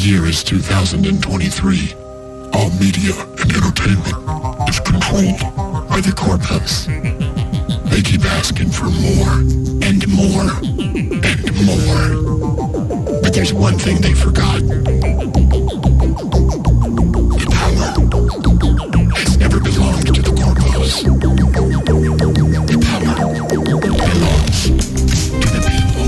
year is 2023. All media and entertainment is controlled by the corpus. They keep asking for more and more and more. But there's one thing they forgot. The power has never belonged to the corpus. The power belongs to the people.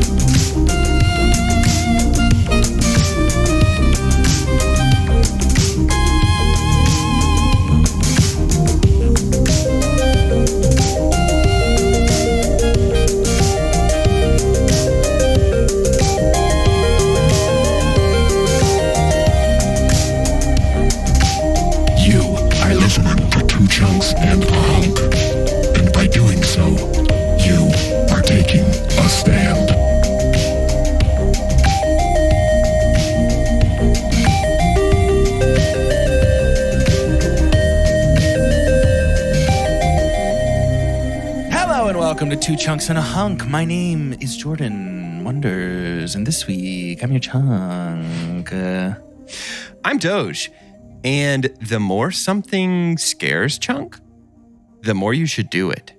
Chunks and a hunk, and by doing so, you are taking a stand. Hello and welcome to Two Chunks and a Hunk. My name is Jordan Wonders, and this week I'm your chunk. I'm Doge. And the more something scares Chunk, the more you should do it.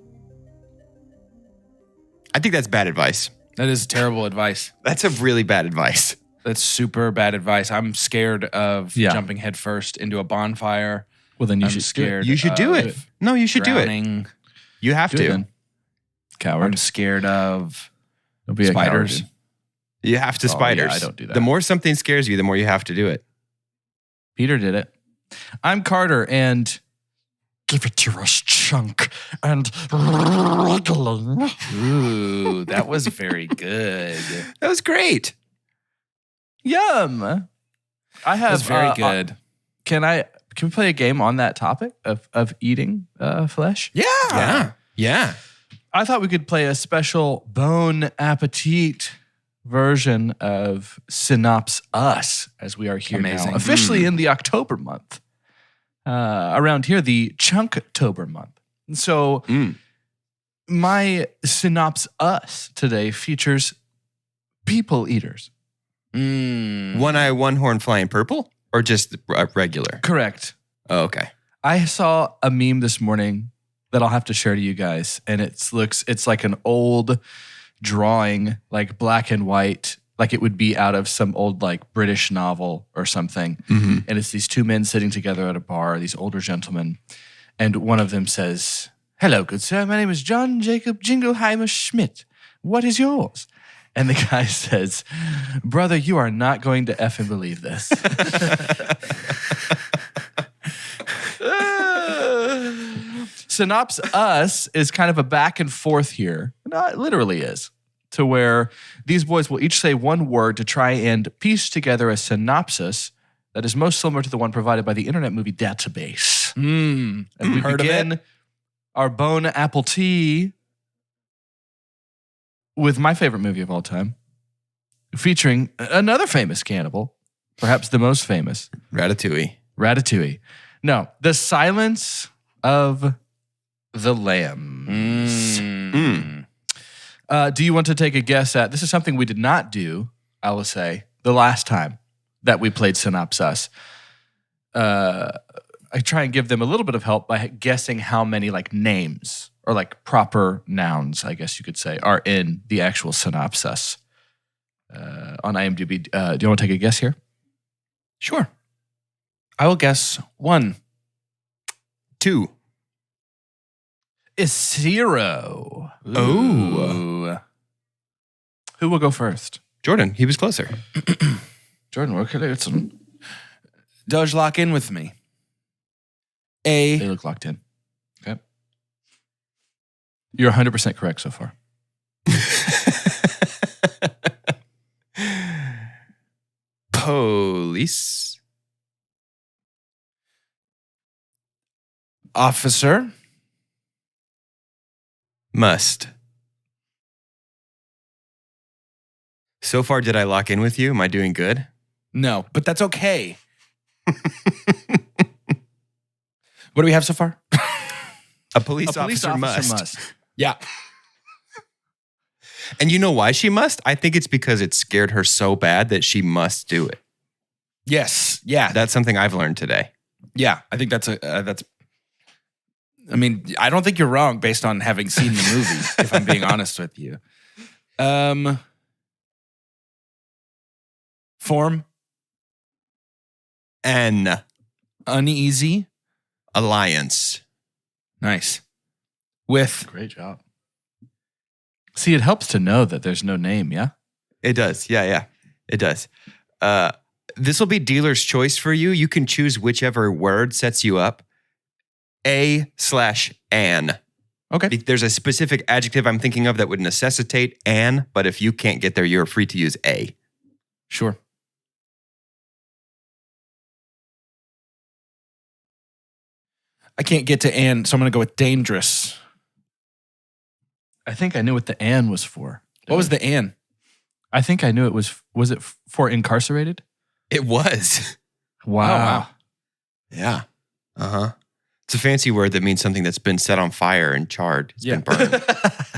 I think that's bad advice. That is terrible advice. That's a really bad advice. That's super bad advice. I'm scared of jumping headfirst into a bonfire. Well, then you I'm should scared. You should do it. No, you should drowning. do it. You have to. I'm Coward. scared of Don't be spiders. a coward. You have to spiders. Yeah, I don't do that. The more something scares you, the more you have to do it. Peter did it. I'm Carter, and give it to us, Chunk, and wriggling. Ooh, that was very good. That was great. Yum. I have. That was very good. Can we play a game on that topic of eating flesh? Yeah. I thought we could play a special Bon Appetit version of Synops-Us, as we are here Amazing. now, officially in the October month. Around here, the Chunktober month. And so my Synops-Us today features people eaters. One eye, one horn flying purple? Or just regular? Correct. Oh, okay. I saw a meme this morning that I'll have to share to you guys, and it's like an old drawing, like black and white, like it would be out of some old like British novel or something. Mm-hmm. And it's these two men sitting together at a bar, these older gentlemen, and one of them says, "Hello, good sir, my name is John Jacob Jingleheimer Schmidt. What is yours?" And the guy says, "Brother, you are not going to effing believe this." Synops-Us is kind of a back and forth here. No, it literally is. To where these boys will each say one word to try and piece together a synopsis that is most similar to the one provided by the Internet Movie Database. And we Heard of begin it? our Bon Appetit with my favorite movie of all time, featuring another famous cannibal, perhaps the most famous, Ratatouille. No, The Silence of the Lambs. Do you want to take a guess at, this is something we did not do, I will say, the last time that we played Synops-Us. I try and give them a little bit of help by guessing how many like names or like proper nouns, I guess you could say, are in the actual Synops-Us on IMDb. Do you want to take a guess here? Sure. I will guess 1. 2. Is 0. Ooh. Who will go first? Jordan, he was closer. Jordan, okay, it's some. Doge, lock in with me. They look locked in. Okay. You're 100% correct so far. Police. Officer. Must. So far, did I lock in with you? Am I doing good? No, but that's okay. What do we have so far? A police officer must. Yeah. And you know why she must? I think it's because it scared her so bad that she must do it. Yes. Yeah. That's something I've learned today. Yeah. I think that's I mean, I don't think you're wrong based on having seen the movie, if I'm being honest with you. Form. An Uneasy. alliance. Nice. With. Great job. See, it helps to know that there's no name, yeah? It does. Yeah. It does. This will be dealer's choice for you. You can choose whichever word sets you up. A/an. Okay. There's a specific adjective I'm thinking of that would necessitate an, but if you can't get there, you're free to use a. Sure. I can't get to Anne, so I'm going to go with dangerous. I think I knew what the "an" was for. What was the Anne? I think I knew it was it for incarcerated? It was. Wow. Yeah. Uh-huh. It's a fancy word that means something that's been set on fire and charred. It's been burned.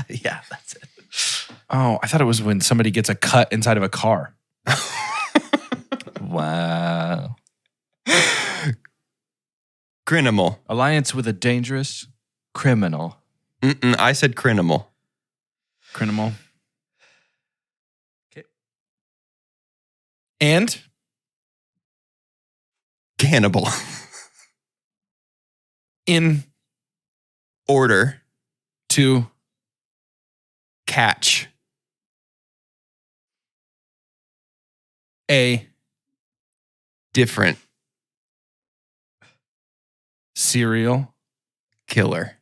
Yeah, that's it. Oh, I thought it was when somebody gets a cut inside of a car. Wow. Crinimal. Alliance with a dangerous criminal. I said crinimal. Criminal. Okay. And Cannibal. in Order. to Catch. a Different. serial Killer.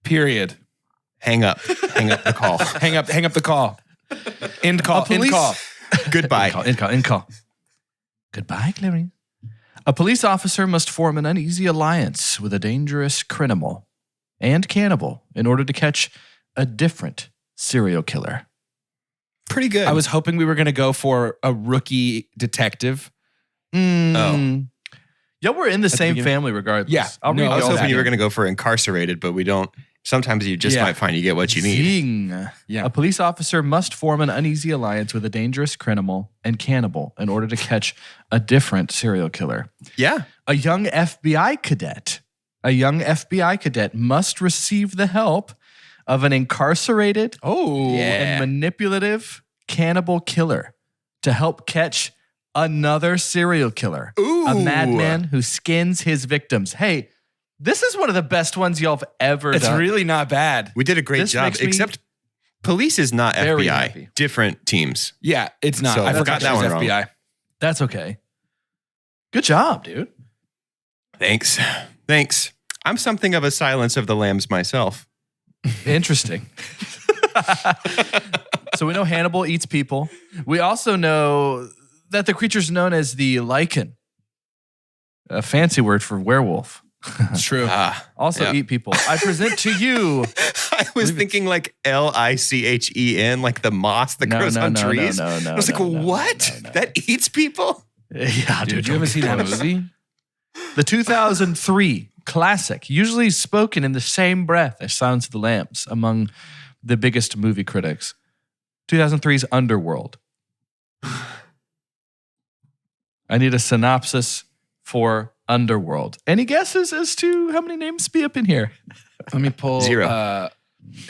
period. Hang up. Hang up the call. Hang up the call. End call. End police- call. Goodbye. In call. Goodbye, Clary. A police officer must form an uneasy alliance with a dangerous criminal and cannibal in order to catch a different serial killer. Pretty good. I was hoping we were going to go for a rookie detective. Oh. Yeah, we're in the same beginning. family regardless. Yeah. I'll No, read I was all hoping that. you were going to go for incarcerated, but we don't. Sometimes you just Yeah. might find you get what you need. Zing. Yeah. A police officer must form an uneasy alliance with a dangerous criminal and cannibal in order to catch a different serial killer. Yeah. A young FBI cadet must receive the help of an incarcerated Oh. and manipulative cannibal killer to help catch another serial killer. Ooh. A madman who skins his victims. Hey, this is one of the best ones y'all have ever It's done. really not bad. We did a great This job, makes me except police is not very FBI. happy. Different teams. Yeah, it's not. So I that's forgot that was actually FBI. That's okay. Good job, dude. Thanks. I'm something of a Silence of the Lambs myself. Interesting. So we know Hannibal eats people. We also know that the creature's known as the lichen, a fancy word for werewolf. It's true. Also Yeah. eat people. I present to you. I was thinking like LICHEN, like the moss that grows on trees. No, I was like, what? That eats people? Yeah, Dude, you haven't seen that movie? The 2003 classic, usually spoken in the same breath as Silence of the Lambs among the biggest movie critics. 2003's Underworld. I need a synopsis for Underworld. Any guesses as to how many names be up in here? Let me pull 0.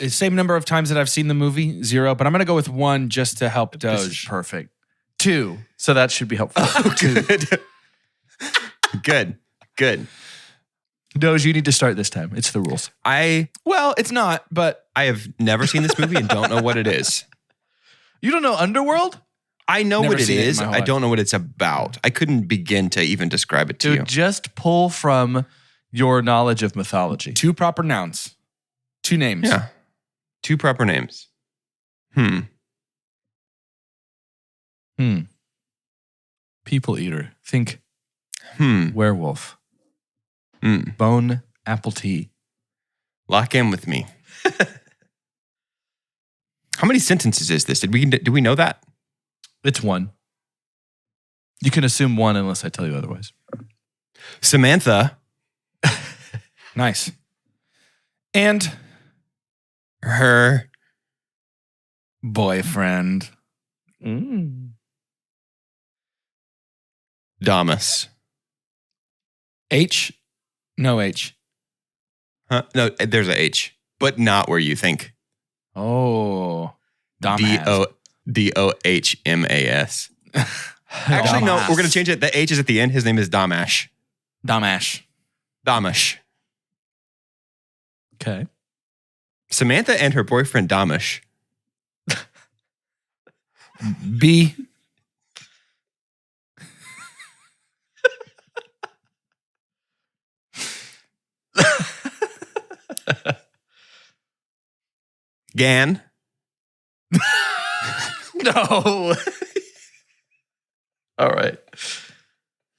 Same number of times that I've seen the movie, 0, but I'm going to go with 1 just to help This is Doge. perfect. 2. So that should be helpful. Good. Doge, you need to start this time. It's the rules. Well, it's not, but I have never seen this movie and don't know what it is. You don't know Underworld? I know Never what it seen it in is. my whole I life. don't know what it's about. I couldn't begin to even describe it to Dude, you. just pull from your knowledge of mythology. 2 proper nouns. 2 names. Yeah. 2 proper names. People eater. Think Hmm. werewolf. Mm. Bone apple tea. Lock in with me. How many sentences is this? Do we know that? It's 1. You can assume 1 unless I tell you otherwise. Samantha, Nice. And her boyfriend. Damas. H? No H. Huh? No, there's a H, but not where you think. Oh. Dumbass. Dohmas. Actually, no, we're going to change it. The H is at the end. His name is Damash. Damash. Damash. Okay. Samantha and her boyfriend Damash. B. Gan. No. All right.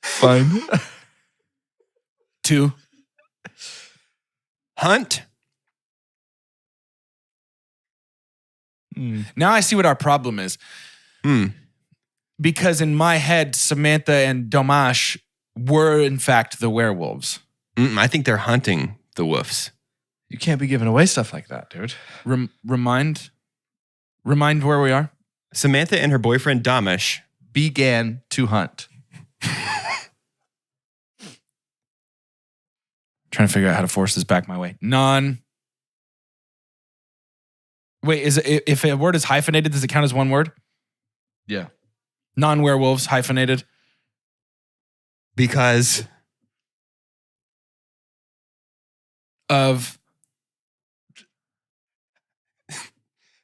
Fine. 2. Hunt. Now I see what our problem is. Because in my head, Samantha and Domash were in fact the werewolves. I think they're hunting the wolves. You can't be giving away stuff like that, dude. Remind where we are. Samantha and her boyfriend Damash began to hunt. Trying to figure out how to force this back my way. Wait, is it, if a word is hyphenated, does it count as one word? Yeah. Non-werewolves, hyphenated. because Of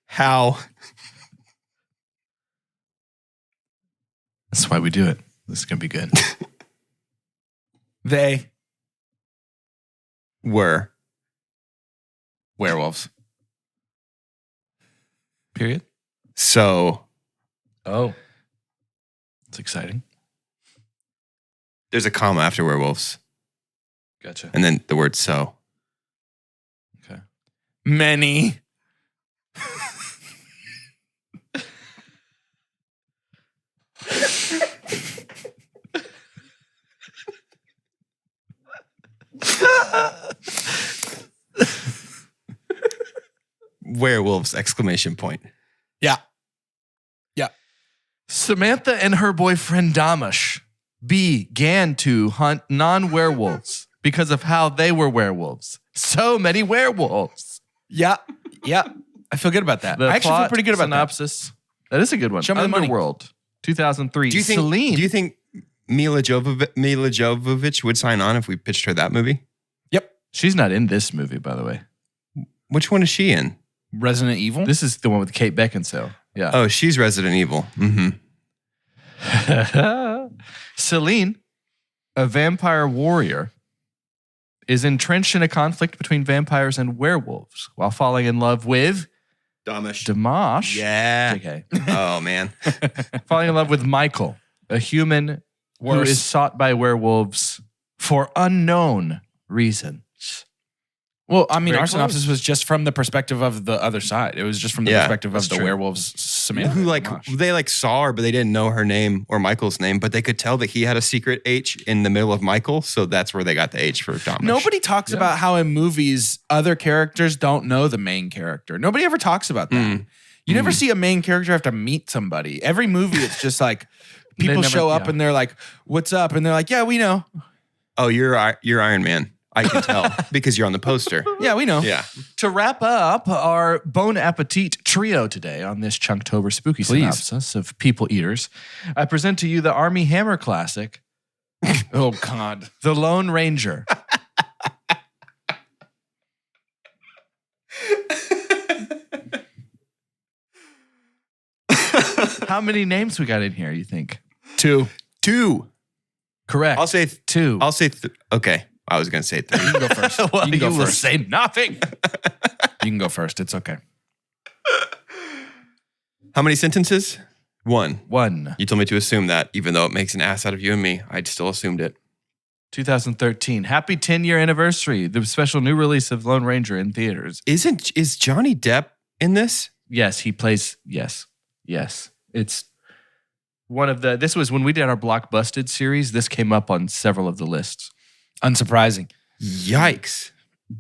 how That's why we do it. This is going to be good. they were werewolves. Period. so Oh. It's exciting. there's a comma after werewolves Gotcha. and then the word so. Okay. Many. Werewolves! Exclamation point. Yeah. Yeah. Samantha and her boyfriend Damash began to hunt non-werewolves because of how they were werewolves. So many werewolves. Yeah. Yeah. I feel good about that. I actually feel pretty good about that. synopsis. That is a good one. Show me the money. Underworld, 2003. Do you think? Celine. Do you think Mila Jovovich would sign on if we pitched her that movie? Yep. She's not in this movie, by the way. Which one is she in? Resident Evil. This is the one with Kate Beckinsale. Yeah. Oh, she's Resident Evil. Mm-hmm. Celine, a vampire warrior, is entrenched in a conflict between vampires and werewolves while falling in love with Dimash. Yeah. JK. Oh man. Falling in love with Michael, a human who Worse. is sought by werewolves for unknown reasons. Well, I mean, Very our close. synopsis was just from the perspective of the other side. It was just from the Yeah, perspective of that's the true. werewolves, Samantha. Who and Dimash. they saw her, but they didn't know her name or Michael's name, but they could tell that he had a secret H in the middle of Michael, so that's where they got the H for Damish. Nobody talks about how in movies other characters don't know the main character. Nobody ever talks about that. You never see a main character have to meet somebody. Every movie, it's just like people never- show up yeah. and they're like, "What's up?" And they're like, "Yeah, we know. Oh, you're Iron Man. I can tell because you're on the poster. Yeah, we know." Yeah. To wrap up our Bon Appetit trio today on this Chunktober spooky Please. synopsis of people eaters, I present to you the Army Hammer classic, Oh God. The Lone Ranger. How many names we got in here, you think? 2. 2. Correct. I'll say 2. okay. I was gonna say 3. You can go first. Well, You can go will first. say nothing. You can go first. It's okay. How many sentences? 1. 1. You told me to assume that, even though it makes an ass out of you and me. I still assumed it. 2013. Happy 10-year anniversary. The special new release of Lone Ranger in theaters. Is Johnny Depp in this? Yes, he plays. Yes. It's one of the. This was when we did our Block Busted series. This came up on several of the lists. Unsurprising. Yikes.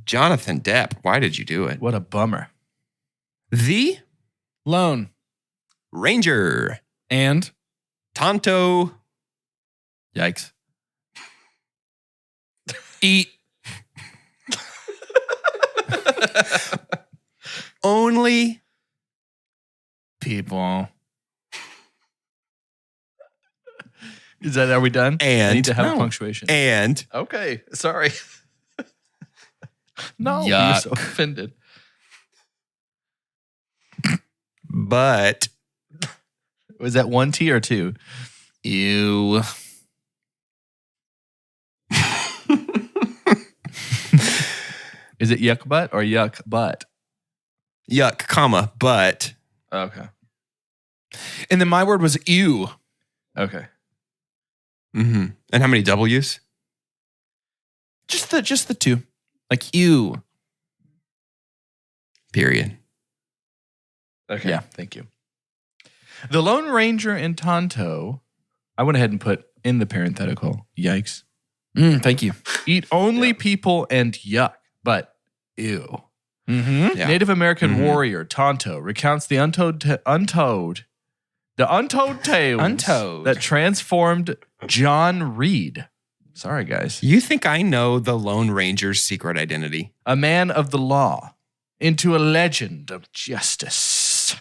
Jonathan Depp, why did you do it? What a bummer. The Lone Ranger. and Tonto Yikes. Eat. Only People. Are we done? And- I need to have No. a punctuation. and Okay, sorry. No, you're Yuck. so offended. but Was that 1 T or 2? Ew. Is it yuck butt or yuck butt? yuck, comma, but Okay. And then my word was ew. Okay. and how many W's? Just the two. Like ew. Period. Okay. Yeah. Thank you. The Lone Ranger and Tonto, I went ahead and put in the parenthetical, yikes. Thank you. Eat only people and yuck, but ew. Mm-hmm. Yeah. Native American Mhm. warrior Tonto recounts the untold tales Untold. that transformed John Reed. Sorry, guys. You think I know the Lone Ranger's secret identity? A man of the law into a legend of justice.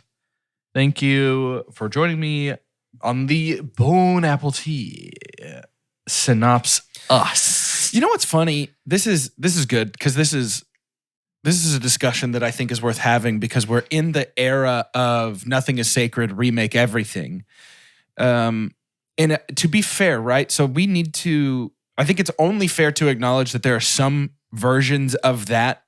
Thank you for joining me on the Bone Apple Tea Synops-Us. You know what's funny? This is good because this is a discussion that I think is worth having because we're in the era of nothing is sacred, remake everything. And to be fair, right? So we need to. I think it's only fair to acknowledge that there are some versions of that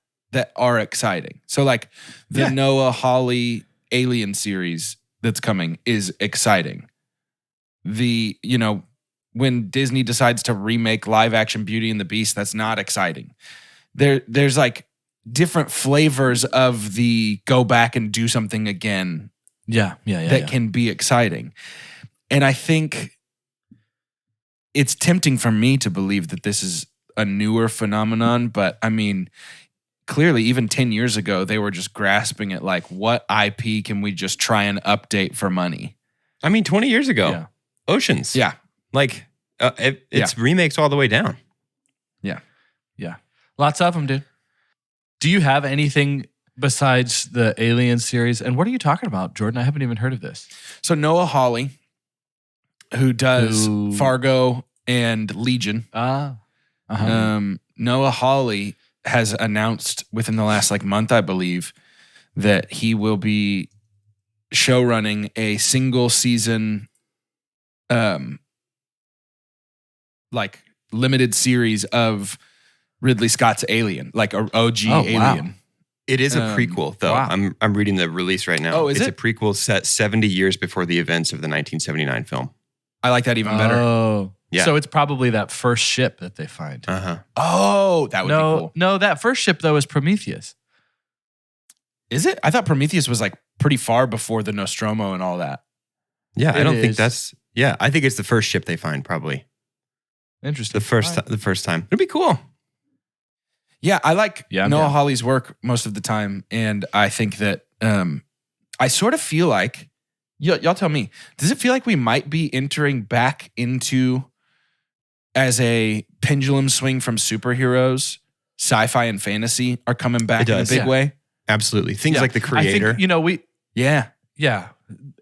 are exciting. So like the Noah Hawley Alien series that's coming is exciting. When Disney decides to remake live action Beauty and the Beast, that's not exciting. There's like different flavors of the go back and do something again that can be exciting. And I think it's tempting for me to believe that this is a newer phenomenon, but I mean, clearly even 10 years ago, they were just grasping at like, what IP can we just try and update for money? I mean, 20 years ago, Yeah. Oceans. Yeah. Like, it's remakes all the way down. Yeah. Lots of them, dude. Do you have anything besides the Alien series? And what are you talking about, Jordan? I haven't even heard of this. So Noah Hawley, who does Who- Fargo and Legion, Noah Hawley has announced within the last like month, I believe, that he will be showrunning a single season, like limited series of Ridley Scott's Alien, like a OG Alien. It is a prequel, though. wow. I'm reading the release right now. Oh, is it's it? a prequel set 70 years before the events of the 1979 film. I like that even better. Oh. Yeah. So it's probably that first ship that they find. Uh-huh. Oh, that would be cool. No, that first ship, though, is Prometheus. Is it? I thought Prometheus was like pretty far before the Nostromo and all that. Yeah, I It don't think is. that's... Yeah, I think it's the first ship they find, probably. Interesting. The first time. It'd be cool. Yeah, I like Yeah, I'm Noah down. Hawley's work most of the time, and I think that I sort of feel like y'all tell me. Does it feel like we might be entering back into as a pendulum swing from superheroes, sci-fi and fantasy are coming back It in a does. big Yeah. way? Absolutely. Things Yeah. like The Creator. I think, Yeah, yeah.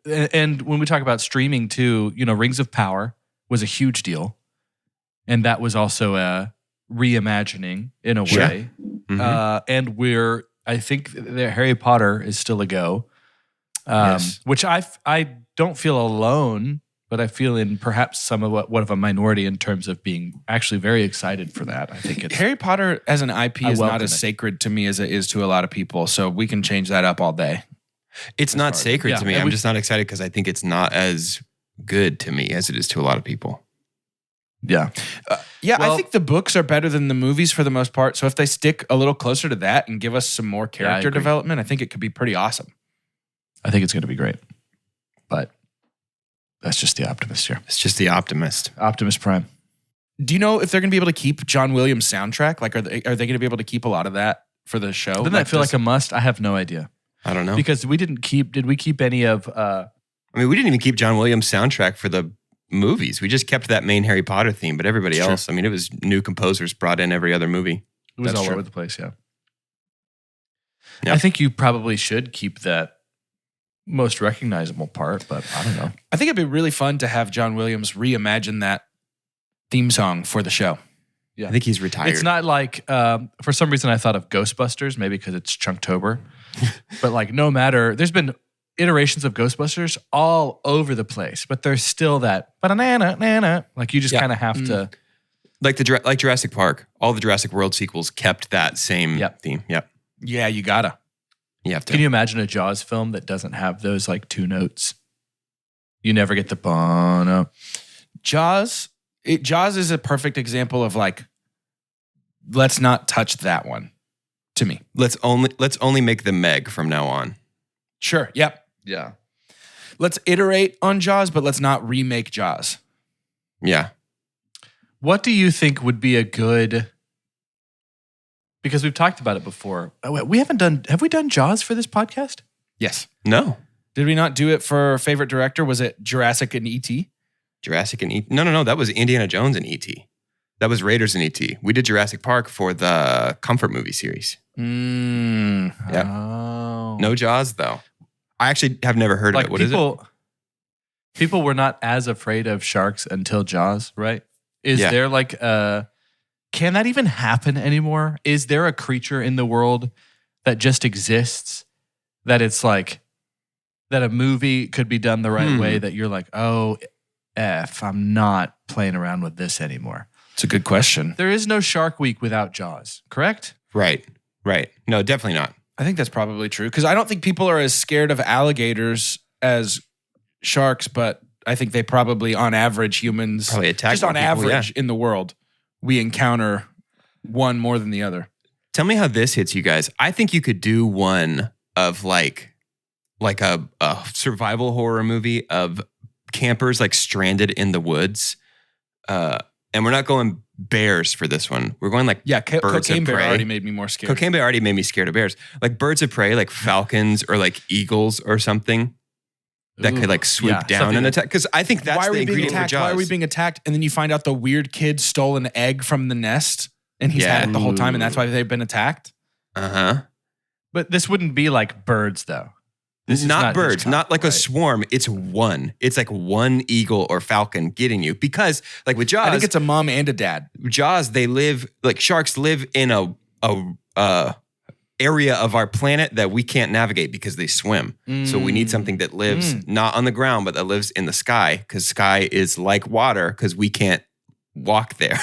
And when we talk about streaming too, Rings of Power was a huge deal. And that was also a reimagining in a Sure. way. Mhm. And I think that Harry Potter is still a go. Yes. Which I don't feel alone, but I feel in perhaps some of what of a minority in terms of being actually very excited for that. I think it's Harry Potter as an IP I is not welcome as it. sacred to me as it is to a lot of people. So we can change that up all day. It's not sacred Yeah, to me. and I'm we- just not excited because I think it's not as good to me as it is to a lot of people. yeah. Yeah, I Well- think the books are better than the movies for the most part. So if they stick a little closer to that and give us some more character agree. development, I think it could be pretty awesome. I think it's going to be great. But that's just the optimist here. It's just the optimist. Optimus Prime. Do you know if they're going to be able to keep John Williams' soundtrack? Like, are they going to be able to keep a lot of that for the show? Doesn't that feel like a must? I have no idea. I don't know. Because did we keep any of I mean, we didn't even keep John Williams' soundtrack for the movies. We just kept that main Harry Potter theme, but everybody It's true. else, I mean, it was new composers brought in every other movie. It was That's all true. over the place, yeah. Yep. I think you probably should keep that most recognizable part, but I don't know. I think it'd be really fun to have John Williams reimagine that theme song for the show. Yeah. I think he's retired. It's not like, for some reason I thought of Ghostbusters, maybe because it's Chunktober. But like no matter, there's been iterations of Ghostbusters all over the place, but there's still that, ba-na-na-na-na. Like you just Yeah. kind of have to. like like Jurassic Park. All the Jurassic World sequels kept that same theme. Yep. Yeah, you gotta. You have to. Can you imagine a Jaws film that doesn't have those like two notes? You never get the ba-na. Jaws is a perfect example of like, let's not touch that one to me. Let's only make the Meg from now on. Sure. Yep. Yeah. Let's iterate on Jaws, but let's not remake Jaws. Yeah. What do you think would be a good? Because we've talked about it before. We haven't done. Have we done Jaws for this podcast? Yes. No. Did we not do it for favorite director? Was it Jurassic and E.T.? Jurassic and E.T. No. That was Indiana Jones and E.T. That was Raiders and E.T. We did Jurassic Park for the Comfort movie series. Yep. Oh. No Jaws, though. I actually have never heard of it. What is it? People were not as afraid of sharks until Jaws, right? Is Yeah. there like can that even happen anymore? Is there a creature in the world that just exists that it's like that a movie could be done the right way that you're like, oh, I'm not playing around with this anymore? It's a good question. There is no Shark Week without Jaws, correct? Right. No, definitely not. I think that's probably true because I don't think people are as scared of alligators as sharks, but I think they probably, on average, humans, Probably attack just more on people, average in the world, we encounter one more than the other. Tell me how this hits you guys. I think you could do one of like a survival horror movie of campers like stranded in the woods. And we're not going bears for this one. We're going like birds Cocaine of Bear prey. already made me more scared. Cocaine Bear already made me scared of bears. Like birds of prey, like falcons or like eagles or something that could like swoop down and attack. Because I think that's Why are the we being ingredient for attacked? Jaws. Why are we being attacked? And then you find out the weird kid stole an egg from the nest and he's had it the whole time and that's why they've been attacked. Uh-huh. But this wouldn't be like birds, though. This is Not birds, Hitchcock, not like a right? swarm. It's one. It's like one eagle or falcon getting you. Because like with Jaws, I think it's a mom and a dad. Jaws, they live like sharks live in a area of our planet that we can't navigate because they swim. So we need something that lives not on the ground, but that lives in the sky because sky is like water because we can't walk there.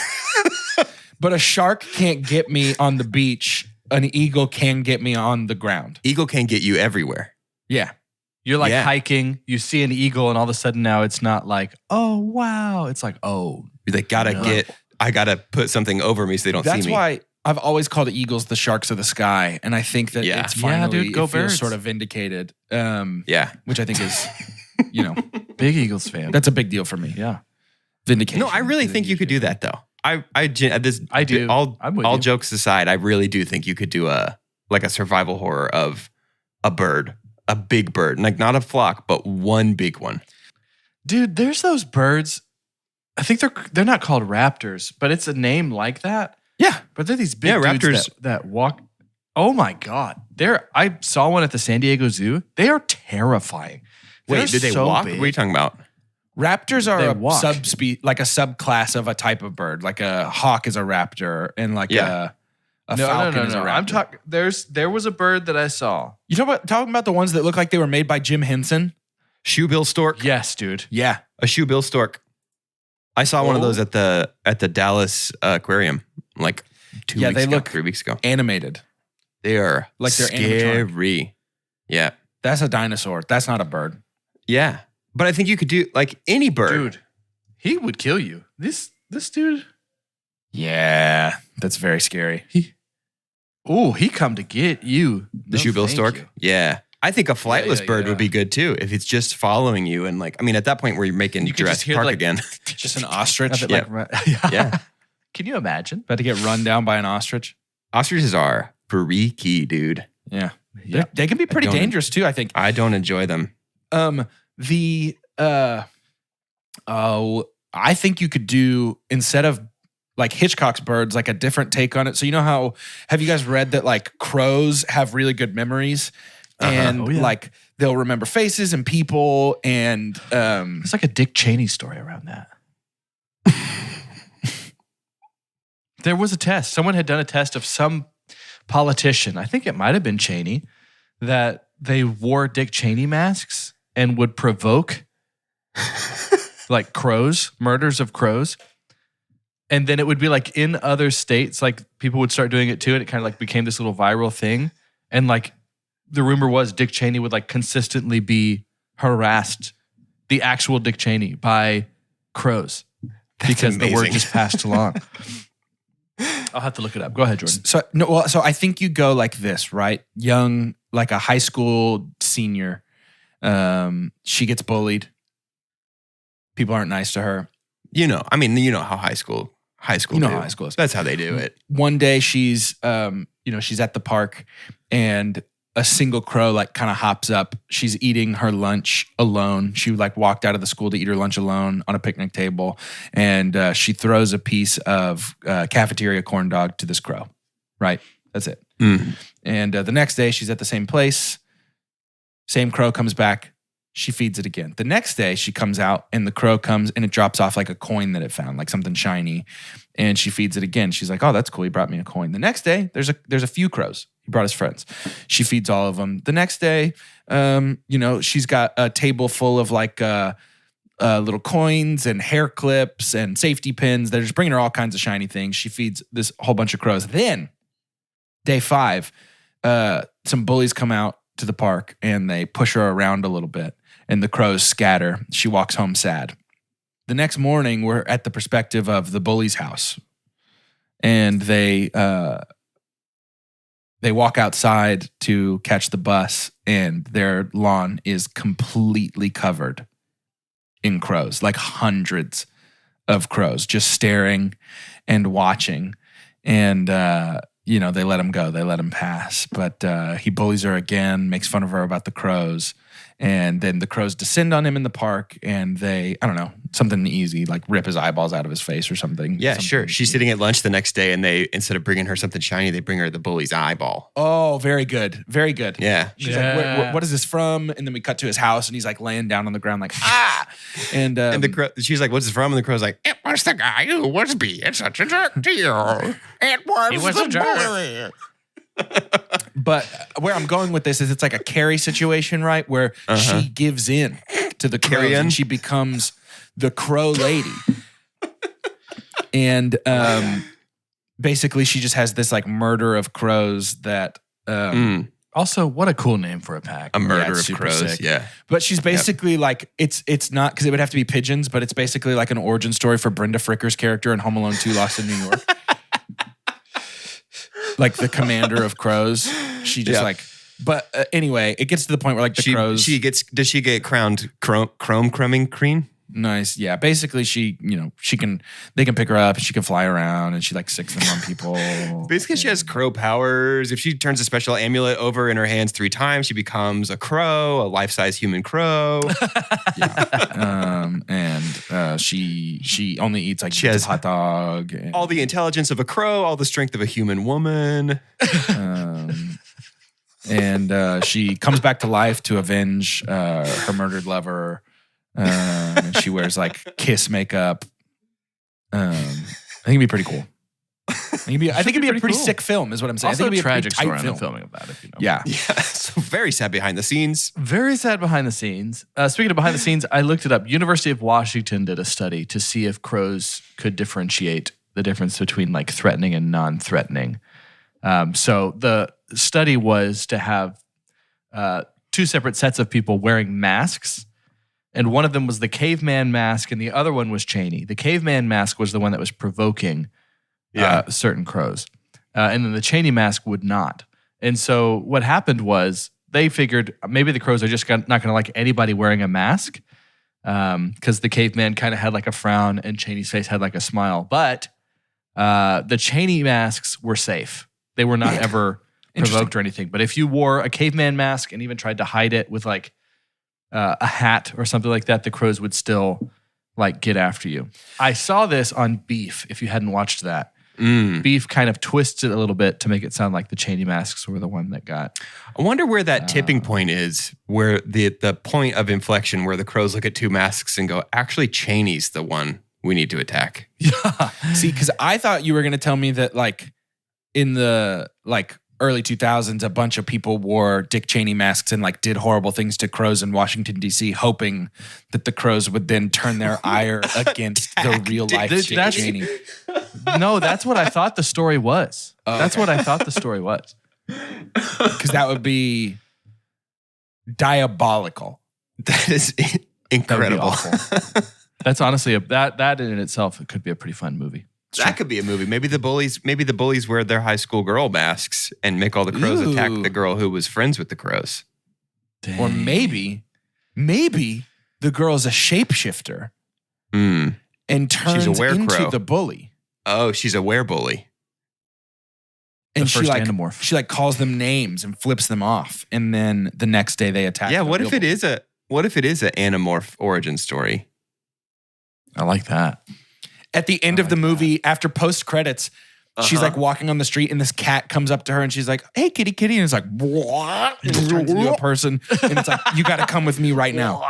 But a shark can't get me on the beach. An eagle can get me on the ground. Eagle can get you everywhere. Yeah. You're like Yeah. hiking, you see an eagle, and all of a sudden now it's not like, oh, wow. It's like, oh. You're like, I gotta put something over me so they don't That's see me. why I've always called eagles the sharks of the sky. And I think that Yeah. it's Yeah, finally dude, go it feels birds. sort of vindicated. Yeah. Which I think is, Big Eagles fan. that's a big deal for me. Yeah. Vindication. No, I really think you could do that though. I do. I'm with All you. jokes aside, I really do think you could do a survival horror of a bird, a big bird, like not a flock, but one big one. Dude, there's those birds. I think they're not called raptors, but it's a name like that. Yeah. But they're these big Yeah, dudes raptors. that walk. Oh my God. I saw one at the San Diego Zoo. They are terrifying. Wait, They're did they so walk? big. What are you talking about? Raptors are They a walk. like a subclass of a type of bird. Like a hawk is a raptor and like Yeah. a falcon is a raptor. I'm talking. There was a bird that I saw. You talking about the ones that look like they were made by Jim Henson? Shoebill stork. Yes, dude. Yeah. A shoebill stork. I saw one of those at the Dallas aquarium like 2 Yeah, weeks they ago, look 3 weeks ago. Animated. They are like they're scary. Yeah. That's a dinosaur. That's not a bird. Yeah. But I think you could do like any bird. Dude, he would kill you. This dude. Yeah. That's very scary. He come to get you. The shoebill stork? Yeah. I think a flightless bird yeah. would be good too if it's just following you and like, I mean, at that point where you're making You could just Jurassic hear, Park like, again. Just an ostrich. Have it, Yeah. like, Yeah. Can you imagine? About to get run down by an ostrich. Ostriches are freaky, dude. Yeah. Yeah. They can be pretty don't- dangerous too, I think. I don't enjoy them. The Oh, I think you could do, instead of like Hitchcock's birds, like a different take on it. So you know how, have you guys read that like crows have really good memories and like they'll remember faces and people and it's like a Dick Cheney story around that. There was a test. Someone had done a test of some politician, I think it might have been Cheney, that they wore Dick Cheney masks and would provoke like crows, murders of crows. And then it would be like in other states, like people would start doing it too. And it kind of like became this little viral thing. And like the rumor was Dick Cheney would like consistently be harassed, the actual Dick Cheney, by crows. Because the word just passed along. I'll have to look it up. Go ahead, Jordan. So I think you go like this, right? Young, like a high school senior. She gets bullied. People aren't nice to her. You know how high school how high school is. That's how they do it. One day she's she's at the park and a single crow like kind of hops up. She's eating her lunch alone. She like walked out of the school to eat her lunch alone on a picnic table, and she throws a piece of cafeteria corn dog to this crow. Right, that's it. And the next day she's at the same place. Same crow comes back. She feeds it again. The next day she comes out and the crow comes and it drops off like a coin that it found, like something shiny. And she feeds it again. She's like, oh, that's cool. He brought me a coin. The next day there's a few crows. He brought his friends. She feeds all of them. The next day, she's got a table full of like little coins and hair clips and safety pins. They're just bringing her all kinds of shiny things. She feeds this whole bunch of crows. Then day 5, some bullies come out to the park and they push her around a little bit. And the crows scatter. She walks home sad. The next morning, we're at the perspective of the bully's house. And they walk outside to catch the bus, and their lawn is completely covered in crows, like hundreds of crows, just staring and watching. And, they let him go. They let him pass. But he bullies her again, makes fun of her about the crows. And then the crows descend on him in the park and they, I don't know, something easy, like rip his eyeballs out of his face or something. Yeah, sure. She's sitting at lunch the next day and they, instead of bringing her something shiny, they bring her the bully's eyeball. Oh, very good. Very good. Yeah. She's like, what is this from? And then we cut to his house and he's like laying down on the ground like, ah. And the crow, she's like, what's this from? And the crow's like, it was the guy who was being such a jerk to you. It was the bully. But where I'm going with this is it's like a Carrie situation, right? Where she gives in to the crows and she becomes the crow lady. And basically she just has this like murder of crows that... Also, what a cool name for a pack. A murder of crows, sick. Yeah. But she's basically like, it's not, because it would have to be pigeons, but it's basically like an origin story for Brenda Fricker's character in Home Alone 2 Lost in New York. Like the commander of crows. She just but anyway, it gets to the point where like the crows. Does she get crowned chrome crumbing queen? Nice. Yeah. Basically they can pick her up and she can fly around and she like sicks them on people. Basically she has crow powers. If she turns a special amulet over in her hands 3 times, she becomes a crow, a life-size human crow. And she only eats like she has hot dog. And, all the intelligence of a crow, all the strength of a human woman. And she comes back to life to avenge her murdered lover. And she wears like kiss makeup. I think it'd be pretty cool. I think it'd be a pretty sick film, is what I'm saying. Also, I think it'd be a tragic story film. I'm filming about it. Yeah. So very sad behind the scenes. Very sad behind the scenes. Speaking of behind the scenes, I looked it up. University of Washington did a study to see if crows could differentiate the difference between like threatening and non-threatening. So the study was to have 2 separate sets of people wearing masks. And one of them was the caveman mask and the other one was Cheney. The caveman mask was the one that was provoking certain crows. And then the Cheney mask would not. And so what happened was they figured maybe the crows are just not going to like anybody wearing a mask because the caveman kind of had like a frown and Cheney's face had like a smile. But the Cheney masks were safe. They were not ever provoked or anything. But if you wore a caveman mask and even tried to hide it with like a hat or something like that, the crows would still like get after you. I saw this on Beef, if you hadn't watched that. Beef kind of twists it a little bit to make it sound like the Cheney masks were the one that got. I wonder where that tipping point is, where the point of inflection where the crows look at two masks and go, actually, Cheney's the one we need to attack. Yeah. See, because I thought you were going to tell me that like in the like early 2000s, a bunch of people wore Dick Cheney masks and like did horrible things to crows in Washington, D.C., hoping that the crows would then turn their ire against the real life Dick Cheney. No, that's what I thought the story was. Oh, that's okay. what I thought the story was. Because that would be diabolical. That is incredible. That would be awful. That's honestly that in itself it could be a pretty fun movie. That could be a movie. Maybe the bullies wear their high school girl masks and make all the crows attack the girl who was friends with the crows. Dang. Or maybe the girl's a shapeshifter and turns into werecrow. the bully. Oh, she's a werebully. And The she first like Animorph. she like calls them names and flips them off, and then the next day they attack. Yeah, the what real if it bully. is an Animorph origin story? I like that. At the end of the movie, after post credits, she's Uh-huh. like walking on the street, and this cat comes up to her, and she's like, "Hey, kitty, kitty," and it's like, "What?" And it turns into a person, and it's like, "You got to come with me right now."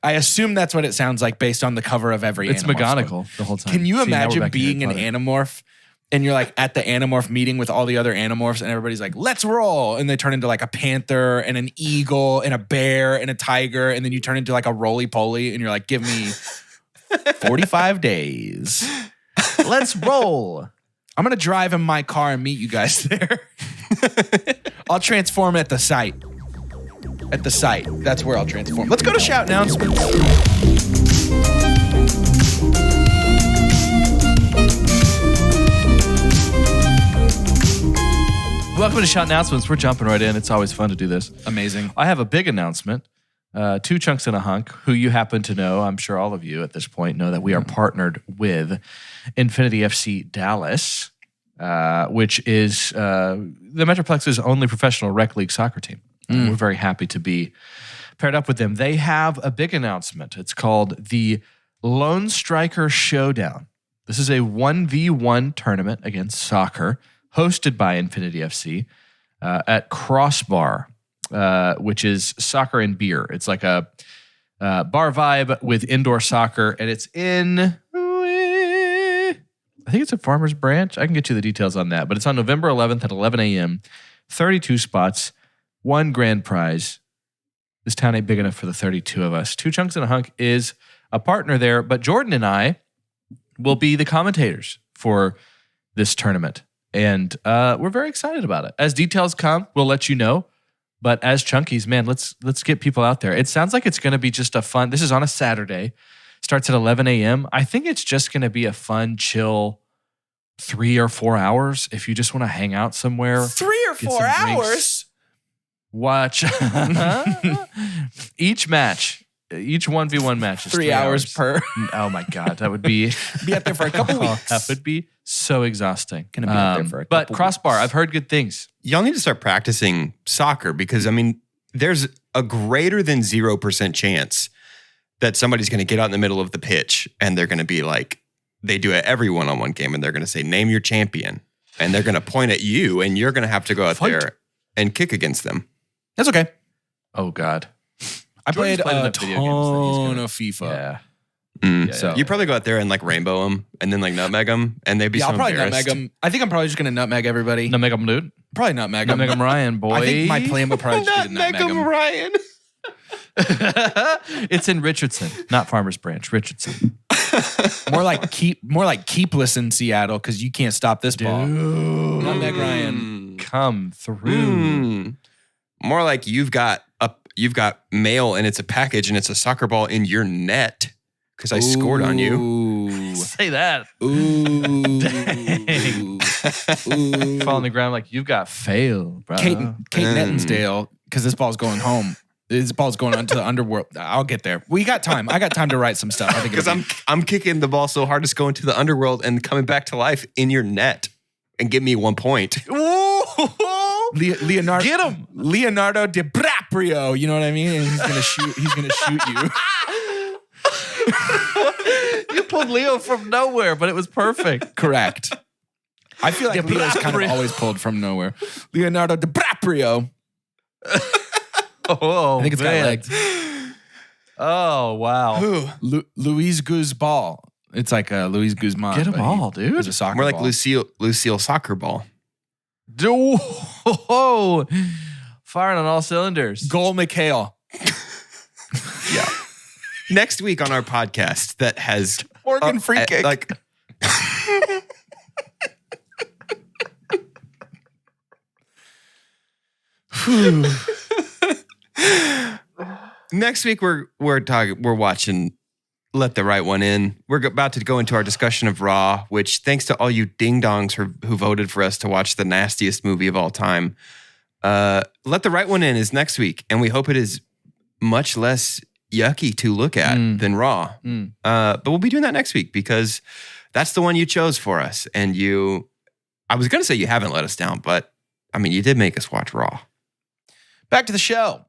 I assume that's what it sounds like based on the cover of every. It's Animorph McGonagall the whole time. Can you See, now we're imagine back to being an Harry Potter. Animorph and you're like at the Animorph meeting with all the other Animorphs and everybody's like, let's roll. And they turn into like a panther and an eagle and a bear and a tiger. And then you turn into like a roly-poly and you're like, give me 45 days. Let's roll. I'm going to drive in my car and meet you guys there. I'll transform at the site. At the site. That's where I'll transform. Let's go to shout announcements. Welcome to Shout Announcements. We're jumping right in. It's always fun to do this. Amazing. I have a big announcement. 2 Chunks and a Hunk, who you happen to know, I'm sure all of you at this point know that we are partnered with Infinity FC Dallas, which is the Metroplex's only professional rec league soccer team. We're very happy to be paired up with them. They have a big announcement. It's called the Lone Striker Showdown. This is a 1v1 tournament against soccer hosted by Infinity FC at Crossbar, which is soccer and beer. It's like a bar vibe with indoor soccer, and it's in, I think it's a Farmers Branch. I can get you the details on that, but it's on November 11th at 11 a.m., 32 spots, 1 grand prize. This town ain't big enough for the 32 of us. 2 Chunks and a Hunk is a partner there, but Jordan and I will be the commentators for this tournament. And we're very excited about it. As details come, we'll let you know. But as Chunkies, man, let's get people out there. It sounds like it's going to be just a fun. This is on a Saturday. Starts at 11 a.m. I think it's just going to be a fun, chill 3 or 4 hours. If you just want to hang out somewhere, 3 or 4 hours. Watch each match. Each 1v1 match is 3 hours per. Oh my God, that would be Be out there for a couple weeks. that would be so exhausting. Gonna be out there for a but couple Crossbar, weeks. I've heard good things. Y'all need to start practicing soccer because, I mean, there's a greater than 0% chance that somebody's going to get out in the middle of the pitch and they're going to be like, they do it every one-on-one game and they're going to say, name your champion. And they're going to point at you and you're going to have to go out Fight. there and kick against them. That's okay. Oh God, I Jordan's played played a enough video games that he's ton gonna- of FIFA. yeah. Mm. So- You probably go out there and like rainbow them and then like nutmeg them and they'd be Yeah, so I'll probably embarrassed. nutmeg them. I think I'm probably just gonna nutmeg everybody. Nutmeg 'em, dude. Probably nutmeg them. Nutmeg 'em, Ryan, boy. I think my plan would probably just be to nutmeg them. Ryan. It's in Richardson, not Farmers Branch. Richardson. More like keepless in Seattle because you can't stop this ball. Nutmeg Ryan. Come through. Mm. More like you've got mail and it's a package and it's a soccer ball in your net because I scored on you. Ooh. Say that. Ooh. Dang. Ooh. Fall on the ground like you've got fail, bro. Kate Nettonsdale, because this ball's going home. This ball's going on to the underworld. I'll get there. We got time. I got time to write some stuff. I think Because it'll be- I'm kicking the ball so hard it's going to the underworld and coming back to life in your net and give me 1 point. Leonardo. Get him. Leonardo DiCaprio. You know what I mean? And he's gonna shoot you. You pulled Leo from nowhere, but it was perfect. Correct. I feel like Leo's kind of always pulled from nowhere. Leonardo DiCaprio. Oh, I think it's got legs. Oh, wow. Luis Guzball. It's like Luis Guzman. Get them all, dude. It's a soccer More like ball. Lucille Soccer Ball. Oh, firing on all cylinders. Goal McHale. Yeah. Next week on our podcast that has Morgan free kick. like next week we're watching Let the Right One In. We're about to go into our discussion of Raw, which thanks to all you ding-dongs who voted for us to watch the nastiest movie of all time. Let the Right One In is next week, and we hope it is much less yucky to look at than Raw. But we'll be doing that next week because that's the one you chose for us. And I was going to say you haven't let us down, but I mean, you did make us watch Raw. Back to the show.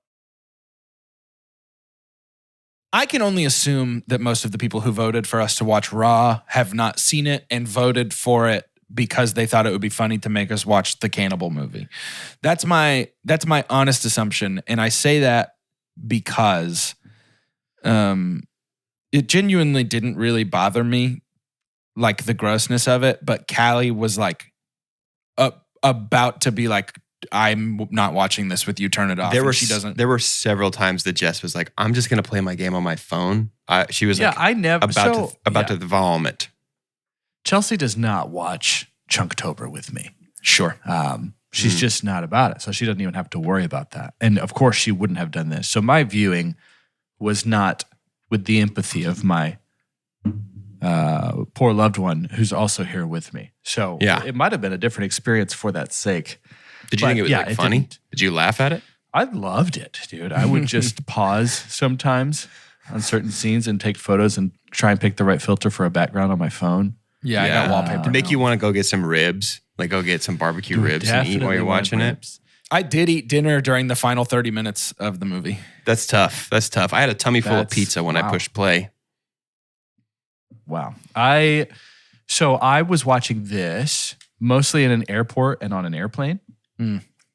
I can only assume that most of the people who voted for us to watch Raw have not seen it and voted for it because they thought it would be funny to make us watch the cannibal movie. That's my honest assumption. And I say that because it genuinely didn't really bother me, like the grossness of it. But Callie was like about to be like, I'm not watching this with you. Turn it off. She doesn't. There were several times that Jess was like, "I'm just going to play my game on my phone." She was like, I never about to vomit. Chelsea does not watch Chunktober with me. Sure. She's just not about it, so she doesn't even have to worry about that. And of course, she wouldn't have done this. So my viewing was not with the empathy of my poor loved one who's also here with me. So it might have been a different experience for that sake. Did you think it was funny? Did you laugh at it? I loved it, dude. I would just pause sometimes on certain scenes and take photos and try and pick the right filter for a background on my phone. Yeah, I got wallpaper. Make you want to go get some ribs, like go get some barbecue ribs and eat while you're watching it. I did eat dinner during the final 30 minutes of the movie. That's tough. I had a tummy full of pizza when I pushed play. Wow. So I was watching this mostly in an airport and on an airplane.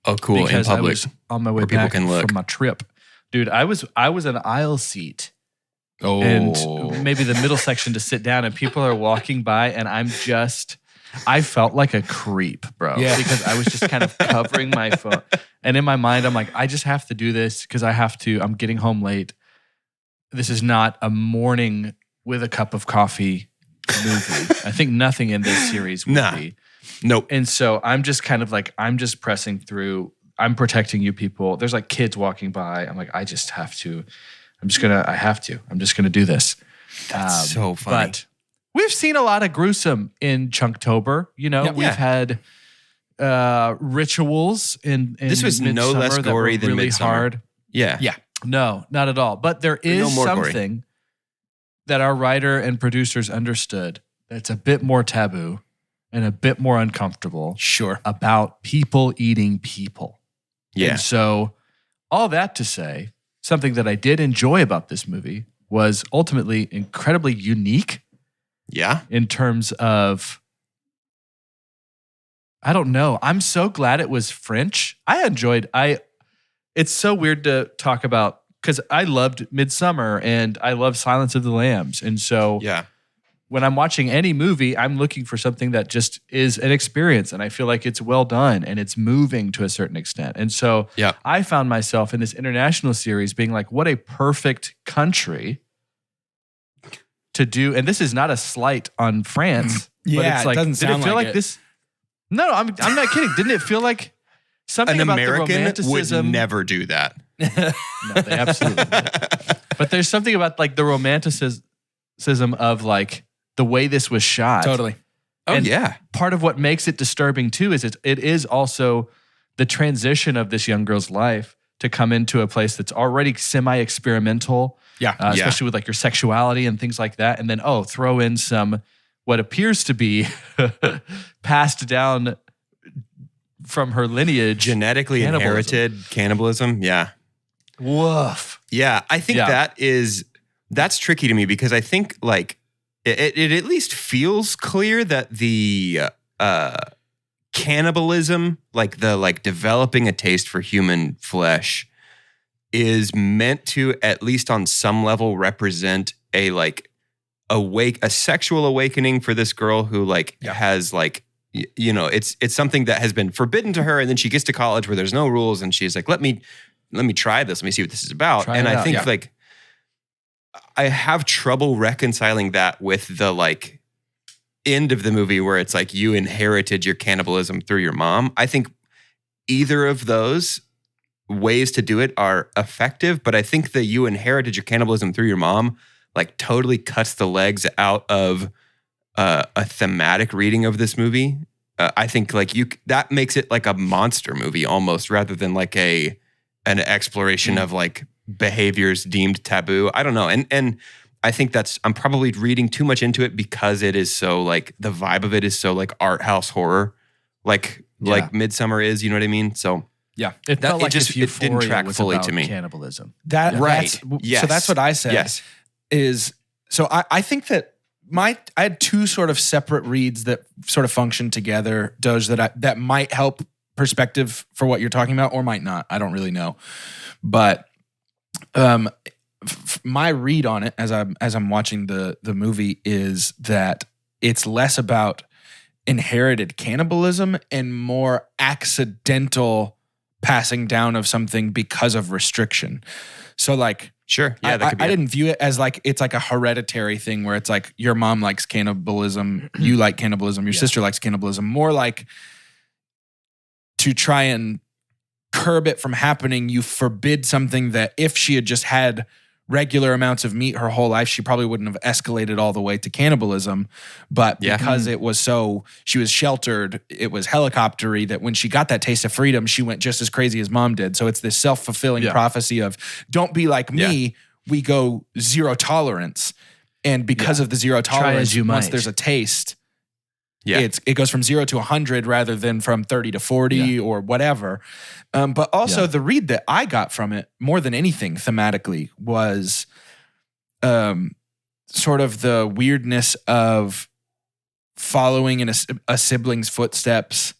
Oh, cool. Because in public. I was on my way back from my trip. Dude, I was an aisle seat. Oh. And maybe the middle section to sit down, and people are walking by, and I felt like a creep, bro. Yeah. Because I was just kind of covering my phone. And in my mind, I'm like, I just have to do this because I'm getting home late. This is not a morning with a cup of coffee movie. I think nothing in this series would be. Nope. And so I'm just kind of like, I'm just pressing through. I'm protecting you people. There's like kids walking by. I'm like, I just have to. I'm just going to do this. That's so funny. But we've seen a lot of gruesome in Chunktober. You know, we've had rituals in this was no less gory than really Midsommar. Hard. Yeah. No, not at all. But there is something that our writer and producers understood that's a bit more taboo and a bit more uncomfortable. Sure. About people eating people. Yeah. And so all that to say, something that I did enjoy about this movie was ultimately incredibly unique. Yeah. In terms of, I don't know. I'm so glad it was French. It's so weird to talk about because I loved Midsommar and I love Silence of the Lambs. And so when I'm watching any movie, I'm looking for something that just is an experience. And I feel like it's well done and it's moving to a certain extent. And so I found myself in this international series being like, what a perfect country to do. And this is not a slight on France. But it's like, did it feel like this? No, I'm not kidding. Didn't it feel like something an about American the romanticism? would never do that. No, they absolutely would. But there's something about like the romanticism of like the way this was shot. Totally. And part of what makes it disturbing too is it is also the transition of this young girl's life to come into a place that's already semi-experimental. Especially with like your sexuality and things like that. And then, throw in some what appears to be passed down from her lineage. Genetically inherited cannibalism. Yeah. Woof. Yeah. I think that is That's tricky to me because I think like it at least feels clear that the cannibalism, like the developing a taste for human flesh, is meant to at least on some level represent a a sexual awakening for this girl who has it's something that has been forbidden to her, and then she gets to college where there's no rules, and she's like, let me try this, let me see what this is about. And I think I have trouble reconciling that with the end of the movie where it's like you inherited your cannibalism through your mom. I think either of those ways to do it are effective, but I think that you inherited your cannibalism through your mom totally cuts the legs out of a thematic reading of this movie. I think that makes it like a monster movie almost, rather than an exploration of behaviors deemed taboo. I don't know. And I think I'm probably reading too much into it because it is so the vibe of it is so art house horror, like Midsummer is, you know what I mean? So yeah, it felt like it didn't track fully to me. Cannibalism. Right. Yes. So that's what I said. Yes. I think that I had two sort of separate reads that sort of function together, Doge, that might help perspective for what you're talking about or might not. I don't really know. But my read on it as I'm watching the movie is that it's less about inherited cannibalism and more accidental passing down of something because of restriction. So sure, yeah, that could be I didn't view it as it's a hereditary thing where it's your mom likes cannibalism, you like cannibalism, your sister likes cannibalism. More to try and curb it from happening, you forbid something that if she had just had regular amounts of meat her whole life, she probably wouldn't have escalated all the way to cannibalism. But because it was she was sheltered, it was helicoptery, that when she got that taste of freedom, she went just as crazy as mom did. So it's this self-fulfilling prophecy of don't be like me, we go zero tolerance. And because of the zero tolerance, once there's a taste, it goes from 0 to 100 rather than from 30 to 40 or whatever. But also the read that I got from it more than anything thematically was sort of the weirdness of following in a sibling's footsteps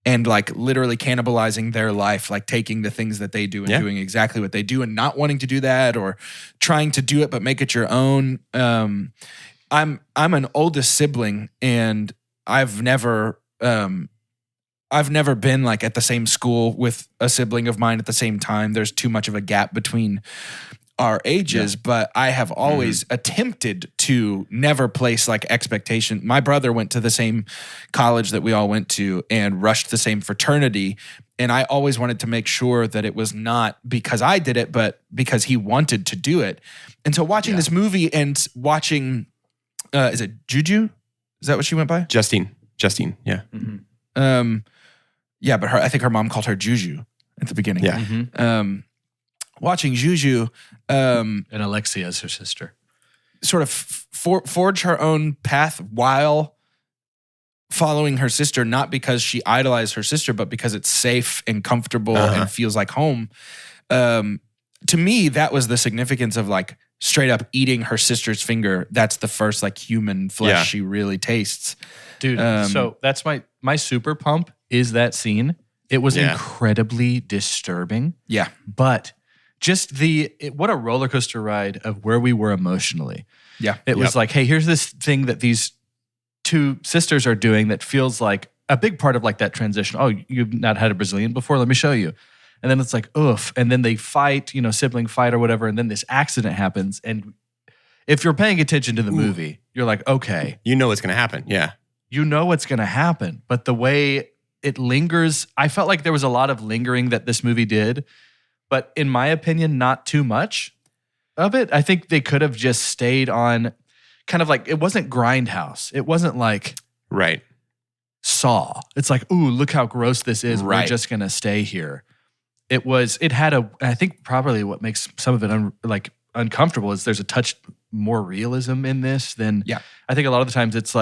and literally cannibalizing their life, taking the things that they do and doing exactly what they do and not wanting to do that or trying to do it but make it your own. I'm an oldest sibling, and I've never been at the same school with a sibling of mine at the same time. There's too much of a gap between our ages, but I have always attempted to never place expectation. My brother went to the same college that we all went to and rushed the same fraternity. And I always wanted to make sure that it was not because I did it, but because he wanted to do it. And so watching this movie and watching, is it Juju? Is that what she went by? Justine, yeah. Mm-hmm. Yeah, but I think her mom called her Juju at the beginning. Yeah. Mm-hmm. Watching Juju. And Alexia is her sister. Sort of forge her own path while following her sister, not because she idolized her sister, but because it's safe and comfortable and feels like home. To me, that was the significance of straight up eating her sister's finger. That's the first human flesh she really tastes. Dude, so that's my super pump is that scene. It was incredibly disturbing. Yeah. But just what a roller coaster ride of where we were emotionally. Yeah. It was hey, here's this thing that these two sisters are doing that feels like a big part of that transition. Oh, you've not had a Brazilian before? Let me show you. And then it's oof. And then they fight, sibling fight or whatever. And then this accident happens. And if you're paying attention to the movie, you're okay. You know what's going to happen. Yeah. You know what's going to happen. But the way it lingers, I felt like there was a lot of lingering that this movie did. But in my opinion, not too much of it. I think they could have just stayed on kind of it wasn't Grindhouse. It wasn't right. Saw. It's ooh, look how gross this is. Right. We're just going to stay here. It had I think probably what makes some of it uncomfortable is there's a touch more realism in this than I think a lot of the times it's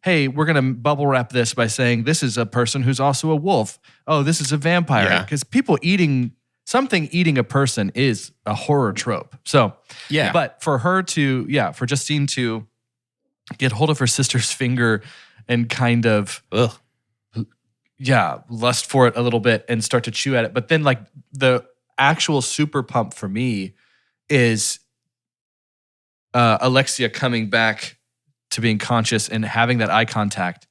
hey, we're going to bubble wrap this by saying this is a person who's also a wolf. Oh, this is a vampire. Because people eating something eating a person is a horror trope. So, Yeah. But for her to, for Justine to get hold of her sister's finger and kind of, lust for it a little bit and start to chew at it. But then like the actual super pump for me is Alexia coming back to being conscious and having that eye contact.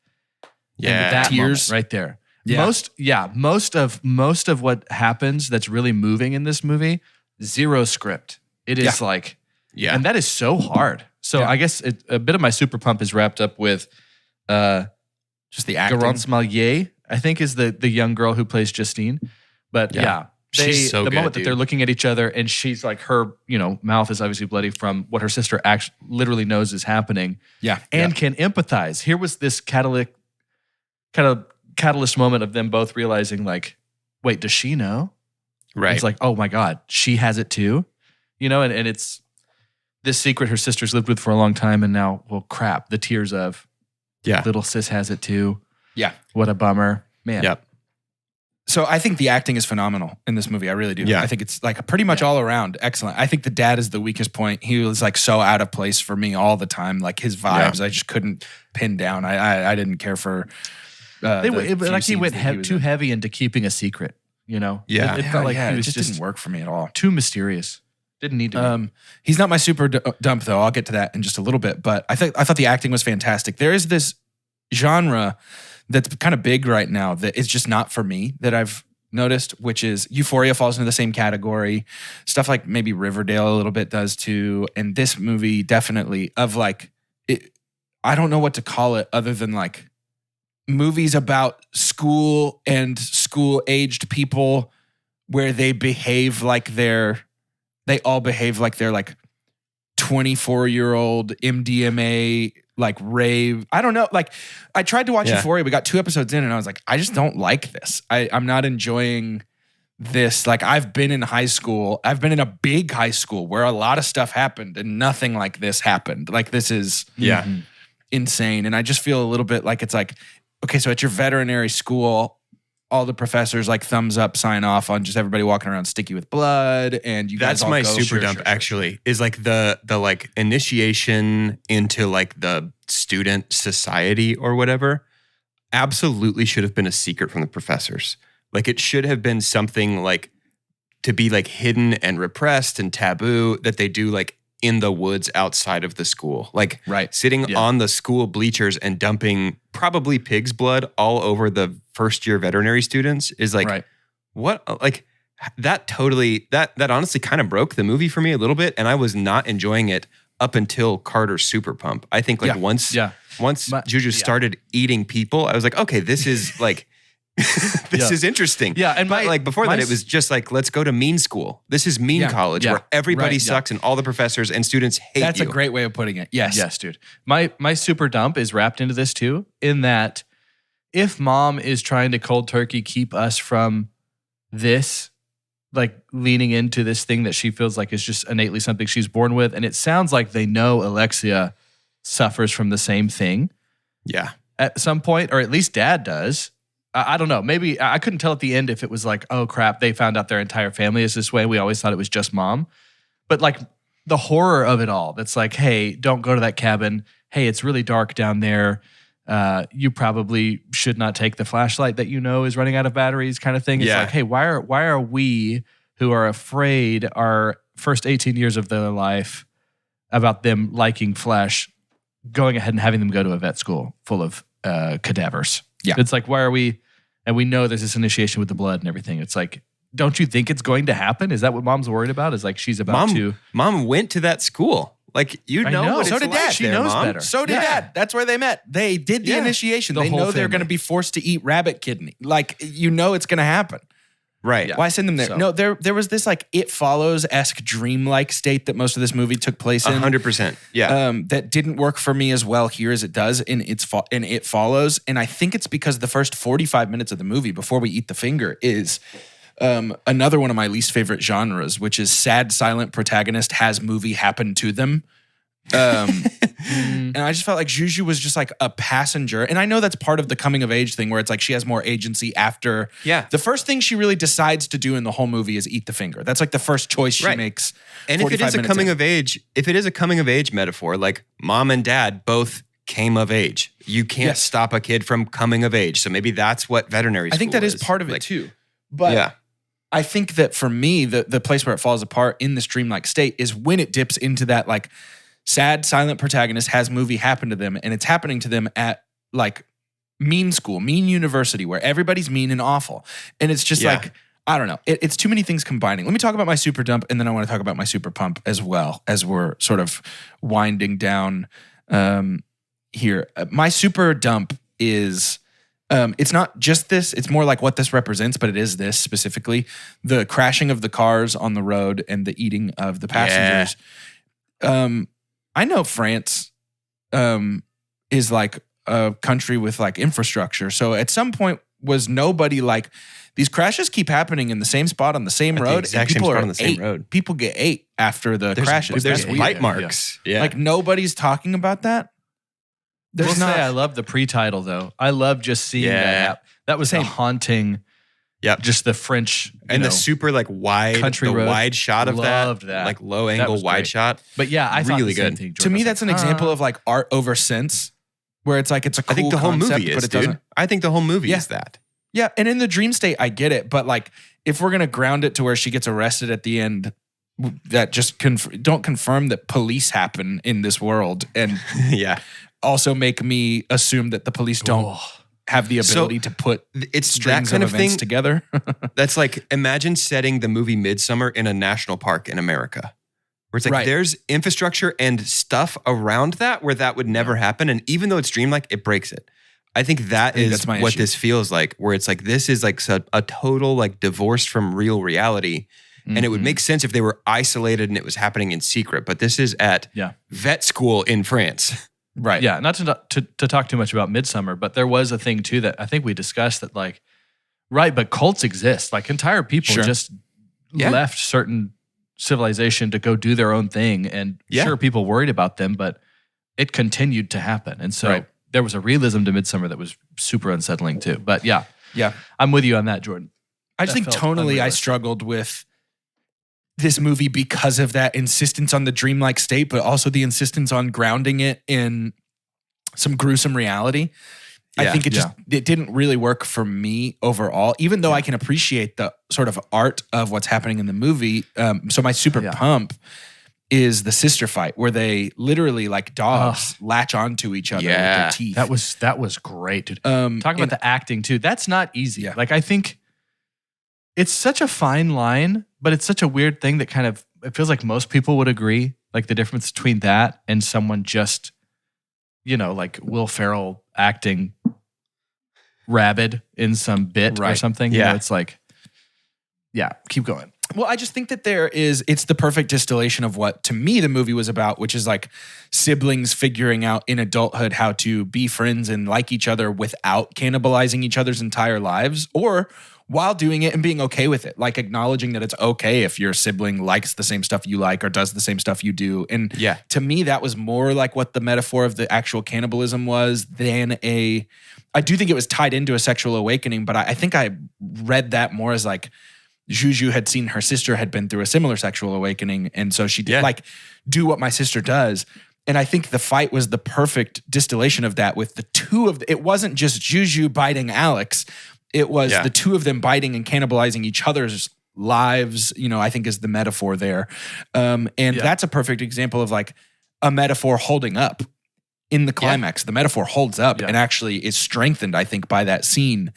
Yeah. And that Tears. moment right there. Yeah. Most of what happens that's really moving in this movie, zero script. It is like, and that is so hard. So I guess a bit of my super pump is wrapped up with just the acting. Garance Malier, I think, is the young girl who plays Justine. But she's so the good, moment that dude. they're looking at each other and she's like, her mouth is obviously bloody from what her sister actually literally knows is happening. Yeah. And can empathize. Here was this catalyst moment of them both realizing like, wait, does she know? Right. It's like, oh my God, she has it too. And it's this secret her sister's lived with for a long time, and now, well, crap, the tears of little sis has it too. Yeah. What a bummer. Man. Yep. So I think the acting is phenomenal in this movie. I really do. Yeah. I think it's like pretty much all around excellent. I think the dad is the weakest point. He was like so out of place for me all the time. Like his vibes, I just couldn't pin down. I didn't care for. He went too heavy into keeping a secret. Yeah. It felt like he it was just didn't work for me at all. too mysterious. Didn't need to. Be. He's not my super dump though. I'll get to that in just a little bit. But I thought the acting was fantastic. There is this genre that's kind of big right now that is just not for me that I've noticed, which is Euphoria falls into the same category. Stuff like maybe Riverdale a little bit does too. And this movie definitely of like, I don't know what to call it other than like movies about school and school-aged people where they all behave like they're like 24-year-old MDMA like rave. I don't know. Like I tried to watch Euphoria. We got 2 episodes in and I was like, I just don't like this. I'm not enjoying this. Like I've been in high school. I've been in a big high school where a lot of stuff happened and nothing like this happened. Like this is insane. And I just feel a little bit like it's like, okay, so at your veterinary school, all the professors like thumbs up, sign off on just everybody walking around sticky with blood, and you guys That's all my go, super sure, dump. sure. Actually, is like the like initiation into like the student society or whatever. Absolutely should have been a secret from the professors. Like it should have been something like to be like hidden and repressed and taboo that they do like in the woods outside of the school. Like sitting on the school bleachers and dumping probably pig's blood all over the first year veterinary students is like, what? Like that totally, that honestly kind of broke the movie for me a little bit. And I was not enjoying it up until Carter's super pump. I think like once Juju started eating people, I was like, okay, this is like, this is interesting. Yeah, and but like before that, it was just like, let's go to mean school. This is mean college where everybody sucks and all the professors and students hate That's you. a great way of putting it. Yes, dude. My super dump is wrapped into this too, in that if mom is trying to cold turkey keep us from this, like leaning into this thing that she feels like is just innately something she's born with, and it sounds like they know Alexia suffers from the same thing. Yeah. At some point, or at least dad does. I don't know. Maybe I couldn't tell at the end if it was like, oh crap, they found out their entire family is this way. We always thought it was just mom. But like the horror of it all, that's like, hey, don't go to that cabin. Hey, it's really dark down there. You probably should not take the flashlight that you know is running out of batteries kind of thing. It's like, hey, why are we who are afraid our first 18 years of their life about them liking flesh, going ahead and having them go to a vet school full of cadavers? Yeah. It's like, why are we, and we know there's this initiation with the blood and everything. It's like, don't you think it's going to happen? Is that what mom's worried about? Is like she's about to. Mom went to that school. Like, you know what so it's did like dad. She there, knows Mom. better. So did dad. That's where they met. They did the initiation. The They whole know they're family. going to be forced to eat rabbit kidney. Like, you know it's going to happen. Right. Why send them there? So- No, there was this like It Follows-esque dreamlike state that most of this movie took place in. 100%. Yeah. That didn't work for me as well here as it does in It Follows. And I think it's because the first 45 minutes of the movie before we eat the finger is another one of my least favorite genres, which is sad, silent protagonist has movie happen to them. And I just felt like Juju was just like a passenger. And I know that's part of the coming of age thing where it's like she has more agency after. Yeah. The first thing she really decides to do in the whole movie is eat the finger. That's like the first choice she makes. And if it is a coming of age metaphor, like mom and dad both came of age. You can't stop a kid from coming of age. So maybe that's what veterinary school is. I think that is part of it too. But I think that for me, the place where it falls apart in this dreamlike state is when it dips into that like sad, silent protagonist has movie happen to them, and it's happening to them at like mean school, mean university, where everybody's mean and awful. And it's just like, I don't know. It's too many things combining. Let me talk about my super dump, and then I want to talk about my super pump as well as we're sort of winding down here. My super dump is... it's not just this, it's more like what this represents, but it is this specifically. The crashing of the cars on the road and the eating of the passengers. I know France is like a country with like infrastructure. So at some point was nobody like, these crashes keep happening in the same spot on the same road. The exact same spot on the same road. People get ate after the crashes. There's bite marks. Yeah. Like nobody's talking about that. There's not. I love the pre-title though. I love just seeing that. That was a haunting. Yep. Just the French and the super like wide country road. Wide shot of Loved that, like low angle wide shot. But yeah, I thought really the same good. thing, to me, that's an example of like art over sense, where it's like it's a cool I think the whole concept, movie is, but it dude. doesn't. I think the whole movie is that. Yeah, and in the dream state, I get it, but like if we're gonna ground it to where she gets arrested at the end, that just don't confirm that police happen in this world, and also make me assume that the police don't have the ability to put strings that kind of of events thing together. That's like, imagine setting the movie Midsummer in a national park in America, where it's like there's infrastructure and stuff around that where that would never happen, and even though it's dreamlike, it breaks it. I think that is what this feels like, where it's like this is like a total like divorced from real reality. And it would make sense if they were isolated and it was happening in secret. But this is at vet school in France. Right. Yeah. Not to talk too much about Midsummer, but there was a thing too that I think we discussed that like, but cults exist. Like entire people just left certain civilization to go do their own thing. And sure, people worried about them, but it continued to happen. And so there was a realism to Midsummer that was super unsettling too. But yeah, I'm with you on that, Jordan. I just think tonally I struggled with this movie because of that insistence on the dreamlike state, but also the insistence on grounding it in some gruesome reality. I think it didn't really work for me overall, even though I can appreciate the sort of art of what's happening in the movie. So my super pump is the sister fight where they literally like dogs latch onto each other with their teeth. That was great, dude. Talking about the acting too. That's not easy. Yeah. Like I think it's such a fine line, but it's such a weird thing that kind of, it feels like most people would agree, like the difference between that and someone just, like Will Ferrell acting rabid in some bit or something. Yeah. It's like, keep going. Well, I just think that it's the perfect distillation of what, to me, the movie was about, which is like siblings figuring out in adulthood how to be friends and like each other without cannibalizing each other's entire lives, or while doing it and being okay with it, like acknowledging that it's okay if your sibling likes the same stuff you like or does the same stuff you do. And to me, that was more like what the metaphor of the actual cannibalism was than I do think it was tied into a sexual awakening, but I think I read that more as like Juju had seen her sister had been through a similar sexual awakening. And so she did like do what my sister does. And I think the fight was the perfect distillation of that with the two of it wasn't just Juju biting Alex. It was the two of them biting and cannibalizing each other's lives, I think is the metaphor there. And that's a perfect example of like a metaphor holding up in the climax. The metaphor holds up and actually is strengthened, I think, by that scene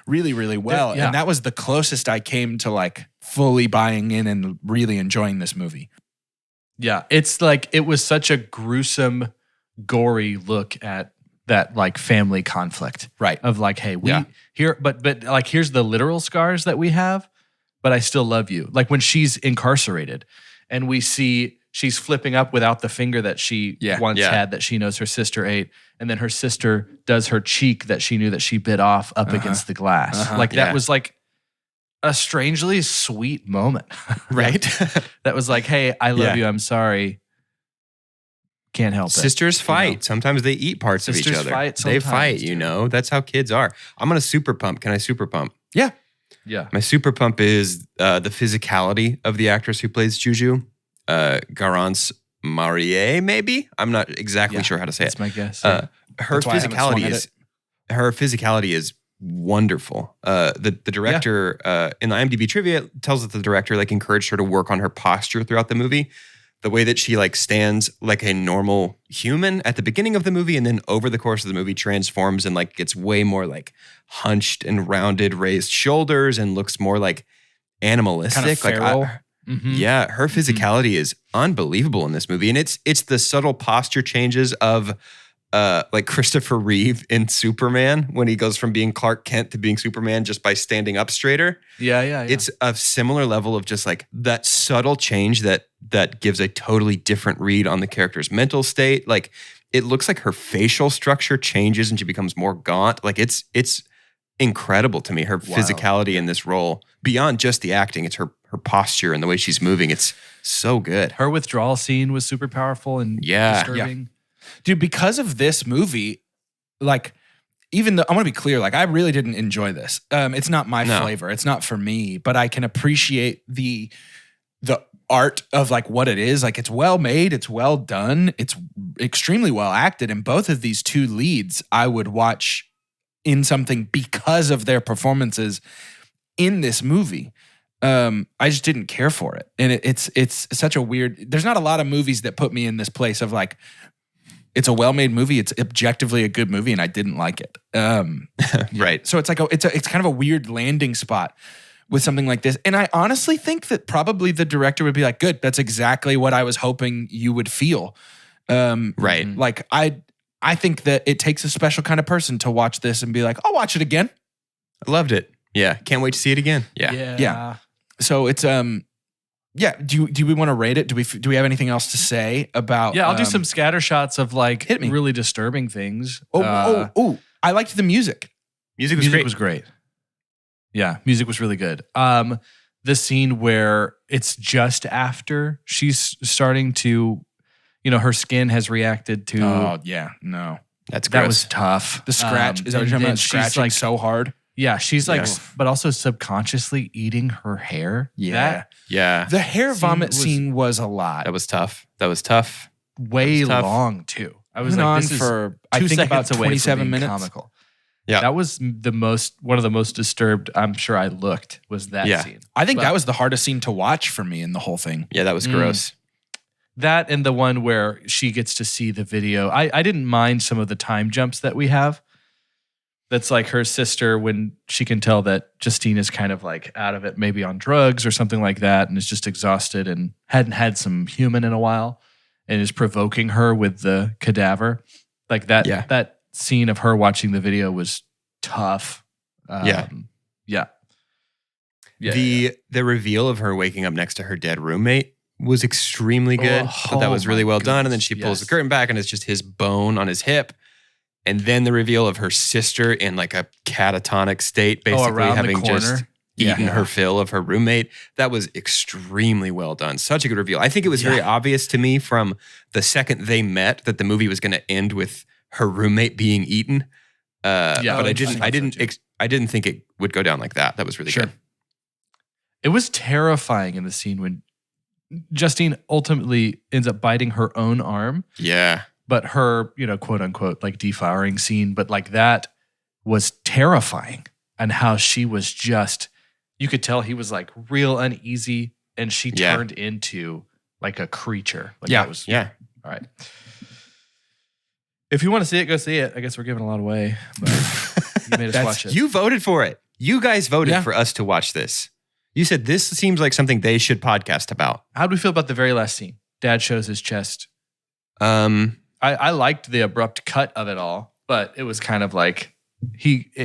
really, really well. And that was the closest I came to like fully buying in and really enjoying this movie. Yeah. It's like, it was such a gruesome, gory look at that like family conflict, right? Of like, hey, but like, here's the literal scars that we have, but I still love you. Like when she's incarcerated and we see she's flipping up without the finger that she once had that she knows her sister ate. And then her sister does her cheek that she knew that she bit off up against the glass. Like that was like a strangely sweet moment, right? That was like, hey, I love you. I'm sorry. Can't help it. Sisters fight. Sometimes they eat parts of each Sisters other. fight They sometimes, fight, too. That's how kids are. I'm gonna super pump. Can I super pump? Yeah. Yeah. My super pump is the physicality of the actress who plays Juju. Garance Marie, maybe? I'm not exactly sure how to say That's it. my guess. Her That's why I haven't swung at physicality is wonderful. The director in the IMDb trivia tells us the director like encouraged her to work on her posture throughout the movie. The way that she like stands like a normal human at the beginning of the movie, and then over the course of the movie transforms and like gets way more like hunched and rounded, raised shoulders, and looks more like animalistic. Kind of feral. Yeah, her physicality is unbelievable in this movie, and it's the subtle posture changes of like Christopher Reeve in Superman when he goes from being Clark Kent to being Superman just by standing up straighter. Yeah. It's a similar level of just like that subtle change that gives a totally different read on the character's mental state. Like it looks like her facial structure changes and she becomes more gaunt. Like it's incredible to me, her physicality in this role beyond just the acting. It's her posture and the way she's moving. It's so good. Her withdrawal scene was super powerful and disturbing. Dude, because of this movie, like, even though I want to be clear, like, I really didn't enjoy this. It's not my flavor. It's not for me, but I can appreciate the art of like what it is. Like, it's well made, it's well done, it's extremely well acted. And both of these two leads, I would watch in something because of their performances in this movie. I just didn't care for it. And it's such a weird, there's not a lot of movies that put me in this place of like, it's a well-made movie. It's objectively a good movie, and I didn't like it. Right. So it's like it's kind of a weird landing spot with something like this. And I honestly think that probably the director would be like, "Good, that's exactly what I was hoping you would feel." Right. Like I think that it takes a special kind of person to watch this and be like, "I'll watch it again." I loved it. Yeah. Can't wait to see it again. Yeah. So it's yeah. Do we want to rate it? Do we have anything else to say about? Yeah, I'll do some scatter shots of like hit me. really disturbing things. Oh! I liked the music. Music Was great. Yeah, music was really good. The scene where it's just after she's starting to, her skin has reacted to. Oh yeah, no, that's gross. That was tough. The scratch is that what you're talking about? Scratching like so hard. Yeah, she's like, but also subconsciously eating her hair. Yeah. The hair vomit scene was a lot. That was tough. Way long too. I was like, this for is I 2 think about seconds away 27 from being minutes. Comical. Yeah, that was one of the most disturbed. I'm sure I looked was that scene. I think that was the hardest scene to watch for me in the whole thing. Yeah, that was gross. That and the one where she gets to see the video. I didn't mind some of the time jumps that we have. That's like her sister when she can tell that Justine is kind of like out of it, maybe on drugs or something like that, and is just exhausted and hadn't had some human in a while, and is provoking her with the cadaver. Like that. Yeah. That scene of her watching the video was tough. The reveal of her waking up next to her dead roommate was extremely good. But that was really well done. And then she pulls the curtain back and it's just his bone on his hip. And then the reveal of her sister in like a catatonic state, basically having just eaten her fill of her roommate. That was extremely well done. Such a good reveal. I think it was very obvious to me from the second they met that the movie was going to end with her roommate being eaten. But I didn't think it would go down like that. That was really good. It was terrifying in the scene when Justine ultimately ends up biting her own arm. Yeah. But her, quote unquote, like deflowering scene, but like that was terrifying. And how she was just, you could tell he was like real uneasy and she turned into like a creature. Like that was, all right. If you want to see it, go see it. I guess we're giving a lot away, but you made us watch it. You voted for it. You guys voted for us to watch this. You said this seems like something they should podcast about. How do we feel about the very last scene? Dad shows his chest. I liked the abrupt cut of it all, but it was kind of like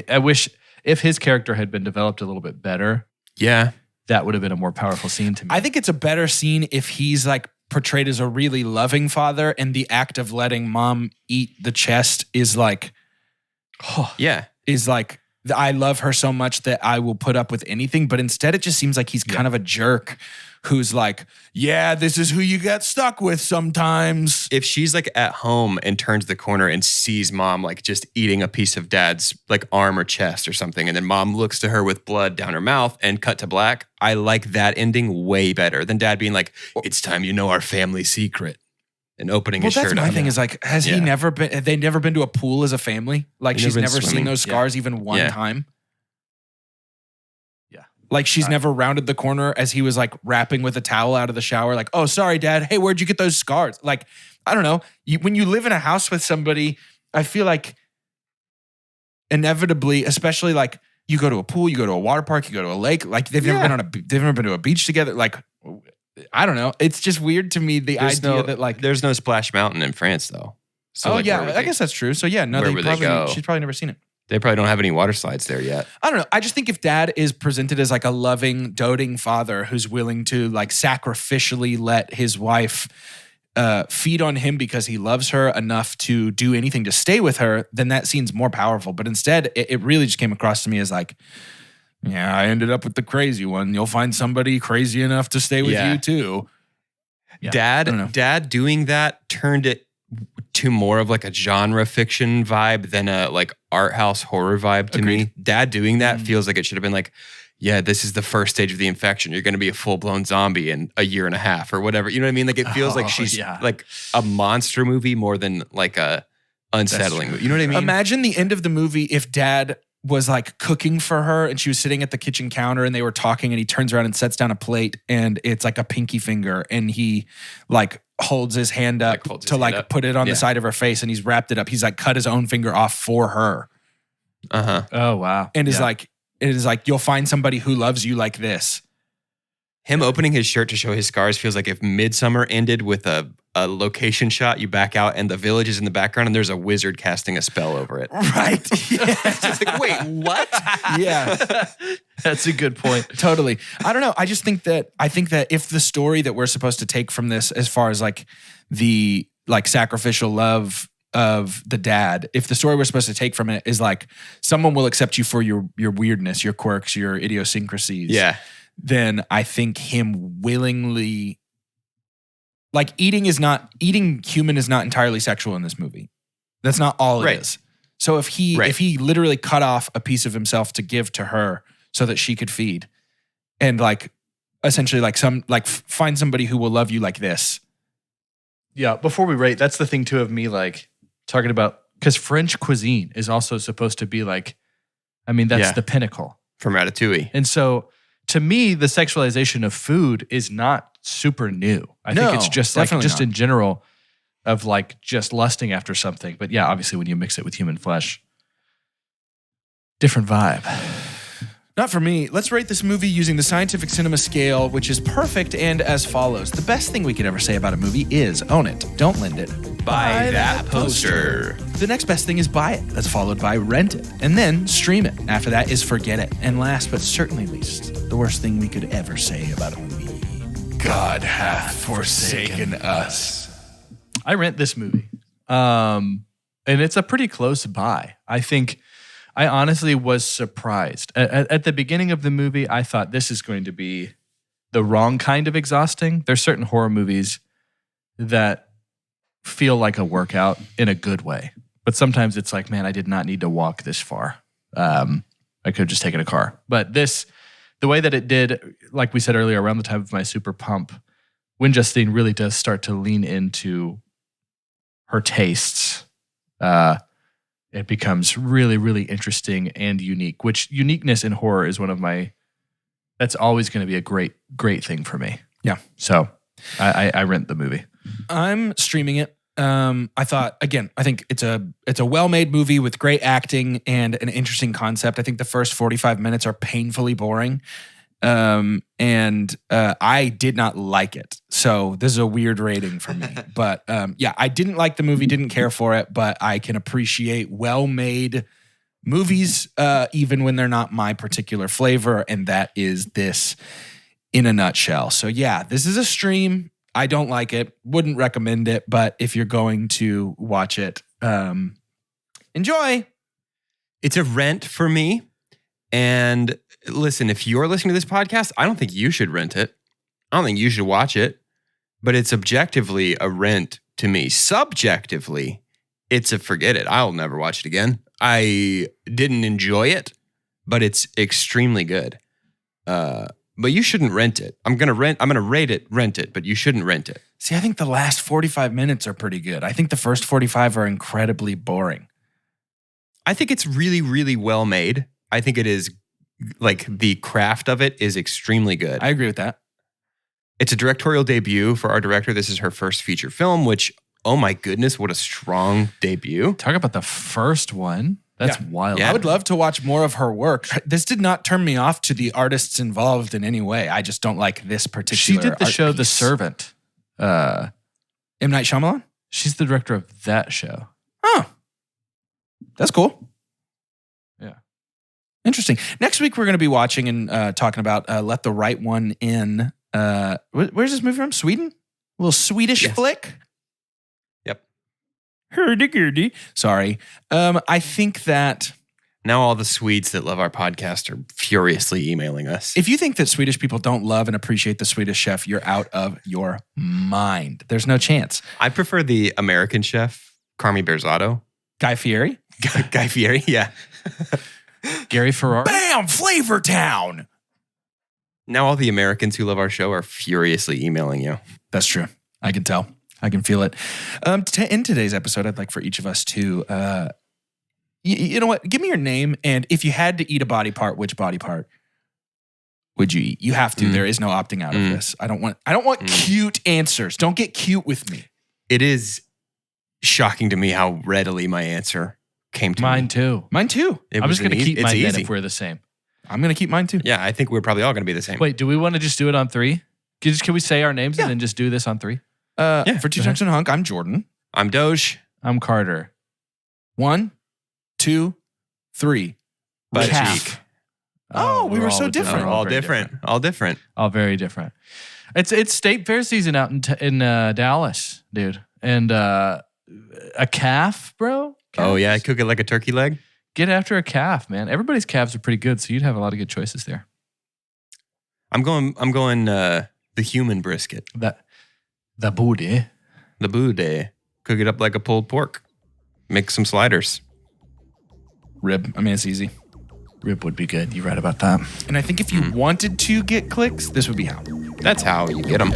I wish if his character had been developed a little bit better. Yeah. That would have been a more powerful scene to me. I think it's a better scene if he's like portrayed as a really loving father and the act of letting mom eat the chest is like, I love her so much that I will put up with anything. But instead it just seems like he's kind of a jerk who's like, yeah, this is who you get stuck with sometimes. If she's like at home and turns the corner and sees mom like just eating a piece of dad's like arm or chest or something, and then mom looks to her with blood down her mouth and cut to black, I like that ending way better than dad being like, it's time you know our family secret. And opening his shirt. Well, that's my thing is like, have they never been to a pool as a family? Like she's never seen those scars even one time. Yeah. Like she's never rounded the corner as he was like wrapping with a towel out of the shower. Like, oh, sorry, dad. Hey, where'd you get those scars? Like, I don't know. When you live in a house with somebody, I feel like inevitably, especially like you go to a pool, you go to a water park, you go to a lake, like they've never been to a beach together. Like, I don't know. It's just weird to me there's no Splash Mountain in France though. So I guess that's true. So yeah, no, she's probably never seen it. They probably don't have any water slides there yet. I don't know. I just think if dad is presented as like a loving, doting father who's willing to like sacrificially let his wife feed on him because he loves her enough to do anything to stay with her, then that seems more powerful. But instead, it really just came across to me as like, yeah, I ended up with the crazy one. You'll find somebody crazy enough to stay with you too. Yeah. Dad doing that turned it to more of like a genre fiction vibe than a like art house horror vibe to me. Dad doing that feels like it should have been like, yeah, this is the first stage of the infection. You're going to be a full-blown zombie in a year and a half or whatever. You know what I mean? Like it feels like she's like a monster movie more than like a unsettling movie. You know what I mean? Imagine the end of the movie if dad was like cooking for her and she was sitting at the kitchen counter and they were talking and he turns around and sets down a plate and it's like a pinky finger and he like holds his hand up to put it on the side of her face and he's wrapped it up. He's like cut his own finger off for her. Oh, wow. And it is like, you'll find somebody who loves you like this. Him opening his shirt to show his scars feels like if Midsummer ended with a location shot, you back out and the village is in the background and there's a wizard casting a spell over it. Right. Yeah. It's just like, wait, what? Yeah. That's a good point. Totally. I don't know. I think that if the story that we're supposed to take from this, as far as like the like sacrificial love of the dad, if the story we're supposed to take from it is like someone will accept you for your weirdness, your quirks, your idiosyncrasies. Yeah. Then I think him willingly, like eating human is not entirely sexual in this movie. That's not all it is. So if he literally cut off a piece of himself to give to her so that she could feed, and like essentially like find somebody who will love you like this. Yeah. Before we rate, that's the thing too of me like talking about, because French cuisine is also supposed to be like, I mean, that's the pinnacle from Ratatouille. And so to me, the sexualization of food is not super new. I think it's just like, just in general of like just lusting after something. But yeah, obviously when you mix it with human flesh, different vibe. Not for me. Let's rate this movie using the scientific cinema scale, which is perfect and as follows. The best thing we could ever say about a movie is own it, don't lend it. Buy that poster. The next best thing is buy it. That's followed by rent it. And then stream it. After that is forget it. And last but certainly least, the worst thing we could ever say about a movie. God hath forsaken us. I rent this movie. And it's a pretty close buy. I think I honestly was surprised. At the beginning of the movie, I thought this is going to be the wrong kind of exhausting. There's certain horror movies that feel like a workout in a good way. But sometimes it's like, man, I did not need to walk this far. I could have just taken a car. But this, the way that it did, like we said earlier, around the time of my super pump, when Justine really does start to lean into her tastes, it becomes really, really interesting and unique, which uniqueness in horror is one of my, that's always going to be a great, great thing for me. Yeah. So I rent the movie. I'm streaming it. I think it's a well-made movie with great acting and an interesting concept. I think the first 45 minutes are painfully boring. And I did not like it. So this is a weird rating for me. But I didn't like the movie, didn't care for it, but I can appreciate well-made movies, even when they're not my particular flavor. And that is this in a nutshell. So yeah, this is a stream. I don't like it, wouldn't recommend it, but if you're going to watch it, enjoy. It's a rent for me. And listen, if you're listening to this podcast, I don't think you should rent it. I don't think you should watch it, but it's objectively a rent to me. Subjectively, it's a forget it. I'll never watch it again. I didn't enjoy it, but it's extremely good. But you shouldn't rent it. I'm gonna rate it, rent it, but you shouldn't rent it. See, I think the last 45 minutes are pretty good. I think the first 45 are incredibly boring. I think it's really, really well made. I think it is, like, the craft of it is extremely good. I agree with that. It's a directorial debut for our director. This is her first feature film, which, oh my goodness, what a strong debut. Talk about the first one. That's wild. Yeah. I would love to watch more of her work. This did not turn me off to the artists involved in any way. I just don't like this particular She did the art show piece. The Servant. M. Night Shyamalan? She's the director of that show. Oh, that's cool. Yeah. Interesting. Next week, we're going to be watching and talking about Let the Right One In. Where's this movie from? Sweden? A little Swedish flick? Yep. Hurdy-gurdy. Sorry. I think that Now all the Swedes that love our podcast are furiously emailing us. if you think that Swedish people don't love and appreciate the Swedish chef, you're out of your mind. There's no chance. I prefer the American chef, Carmi Berzotto. Guy Fieri? Guy Fieri, yeah. Gary Ferrari. Bam! Flavor Town! Now all the Americans who love our show are furiously emailing you. That's true. I can tell. I can feel it. In today's episode, I'd like for each of us to, you know what? Give me your name, and if you had to eat a body part, which body part would you eat? You have to. There is no opting out of this. I don't want cute answers. Don't get cute with me. It is shocking to me how readily my answer came to Mine me. too. Mine too. I'm just going to keep it's mine then easy. if we're the same. I'm gonna keep mine too. Yeah, I think we're probably all going to be the same. Wait, do we want to just do it on 3? Can we say our names and then just do this on 3? For Two Chunks and Hunk, I'm Jordan. I'm Doge. I'm Carter. 1, 2, 3. Butt Calf. cheek. Oh, we we're were so all different. All very different. All different. All very different. It's state fair season out in Dallas, dude. And a calf, bro. Oh, yeah. Calves. Cook it like a turkey leg. Get after a calf, man. Everybody's calves are pretty good, so you'd have a lot of good choices there. I'm going the human brisket. The booty. The boudet. Cook it up like a pulled pork. Mix some sliders. Rib. I mean, it's easy. Rib would be good. You're right about that. And I think if you wanted to get clicks, this would be how. That's how you get them.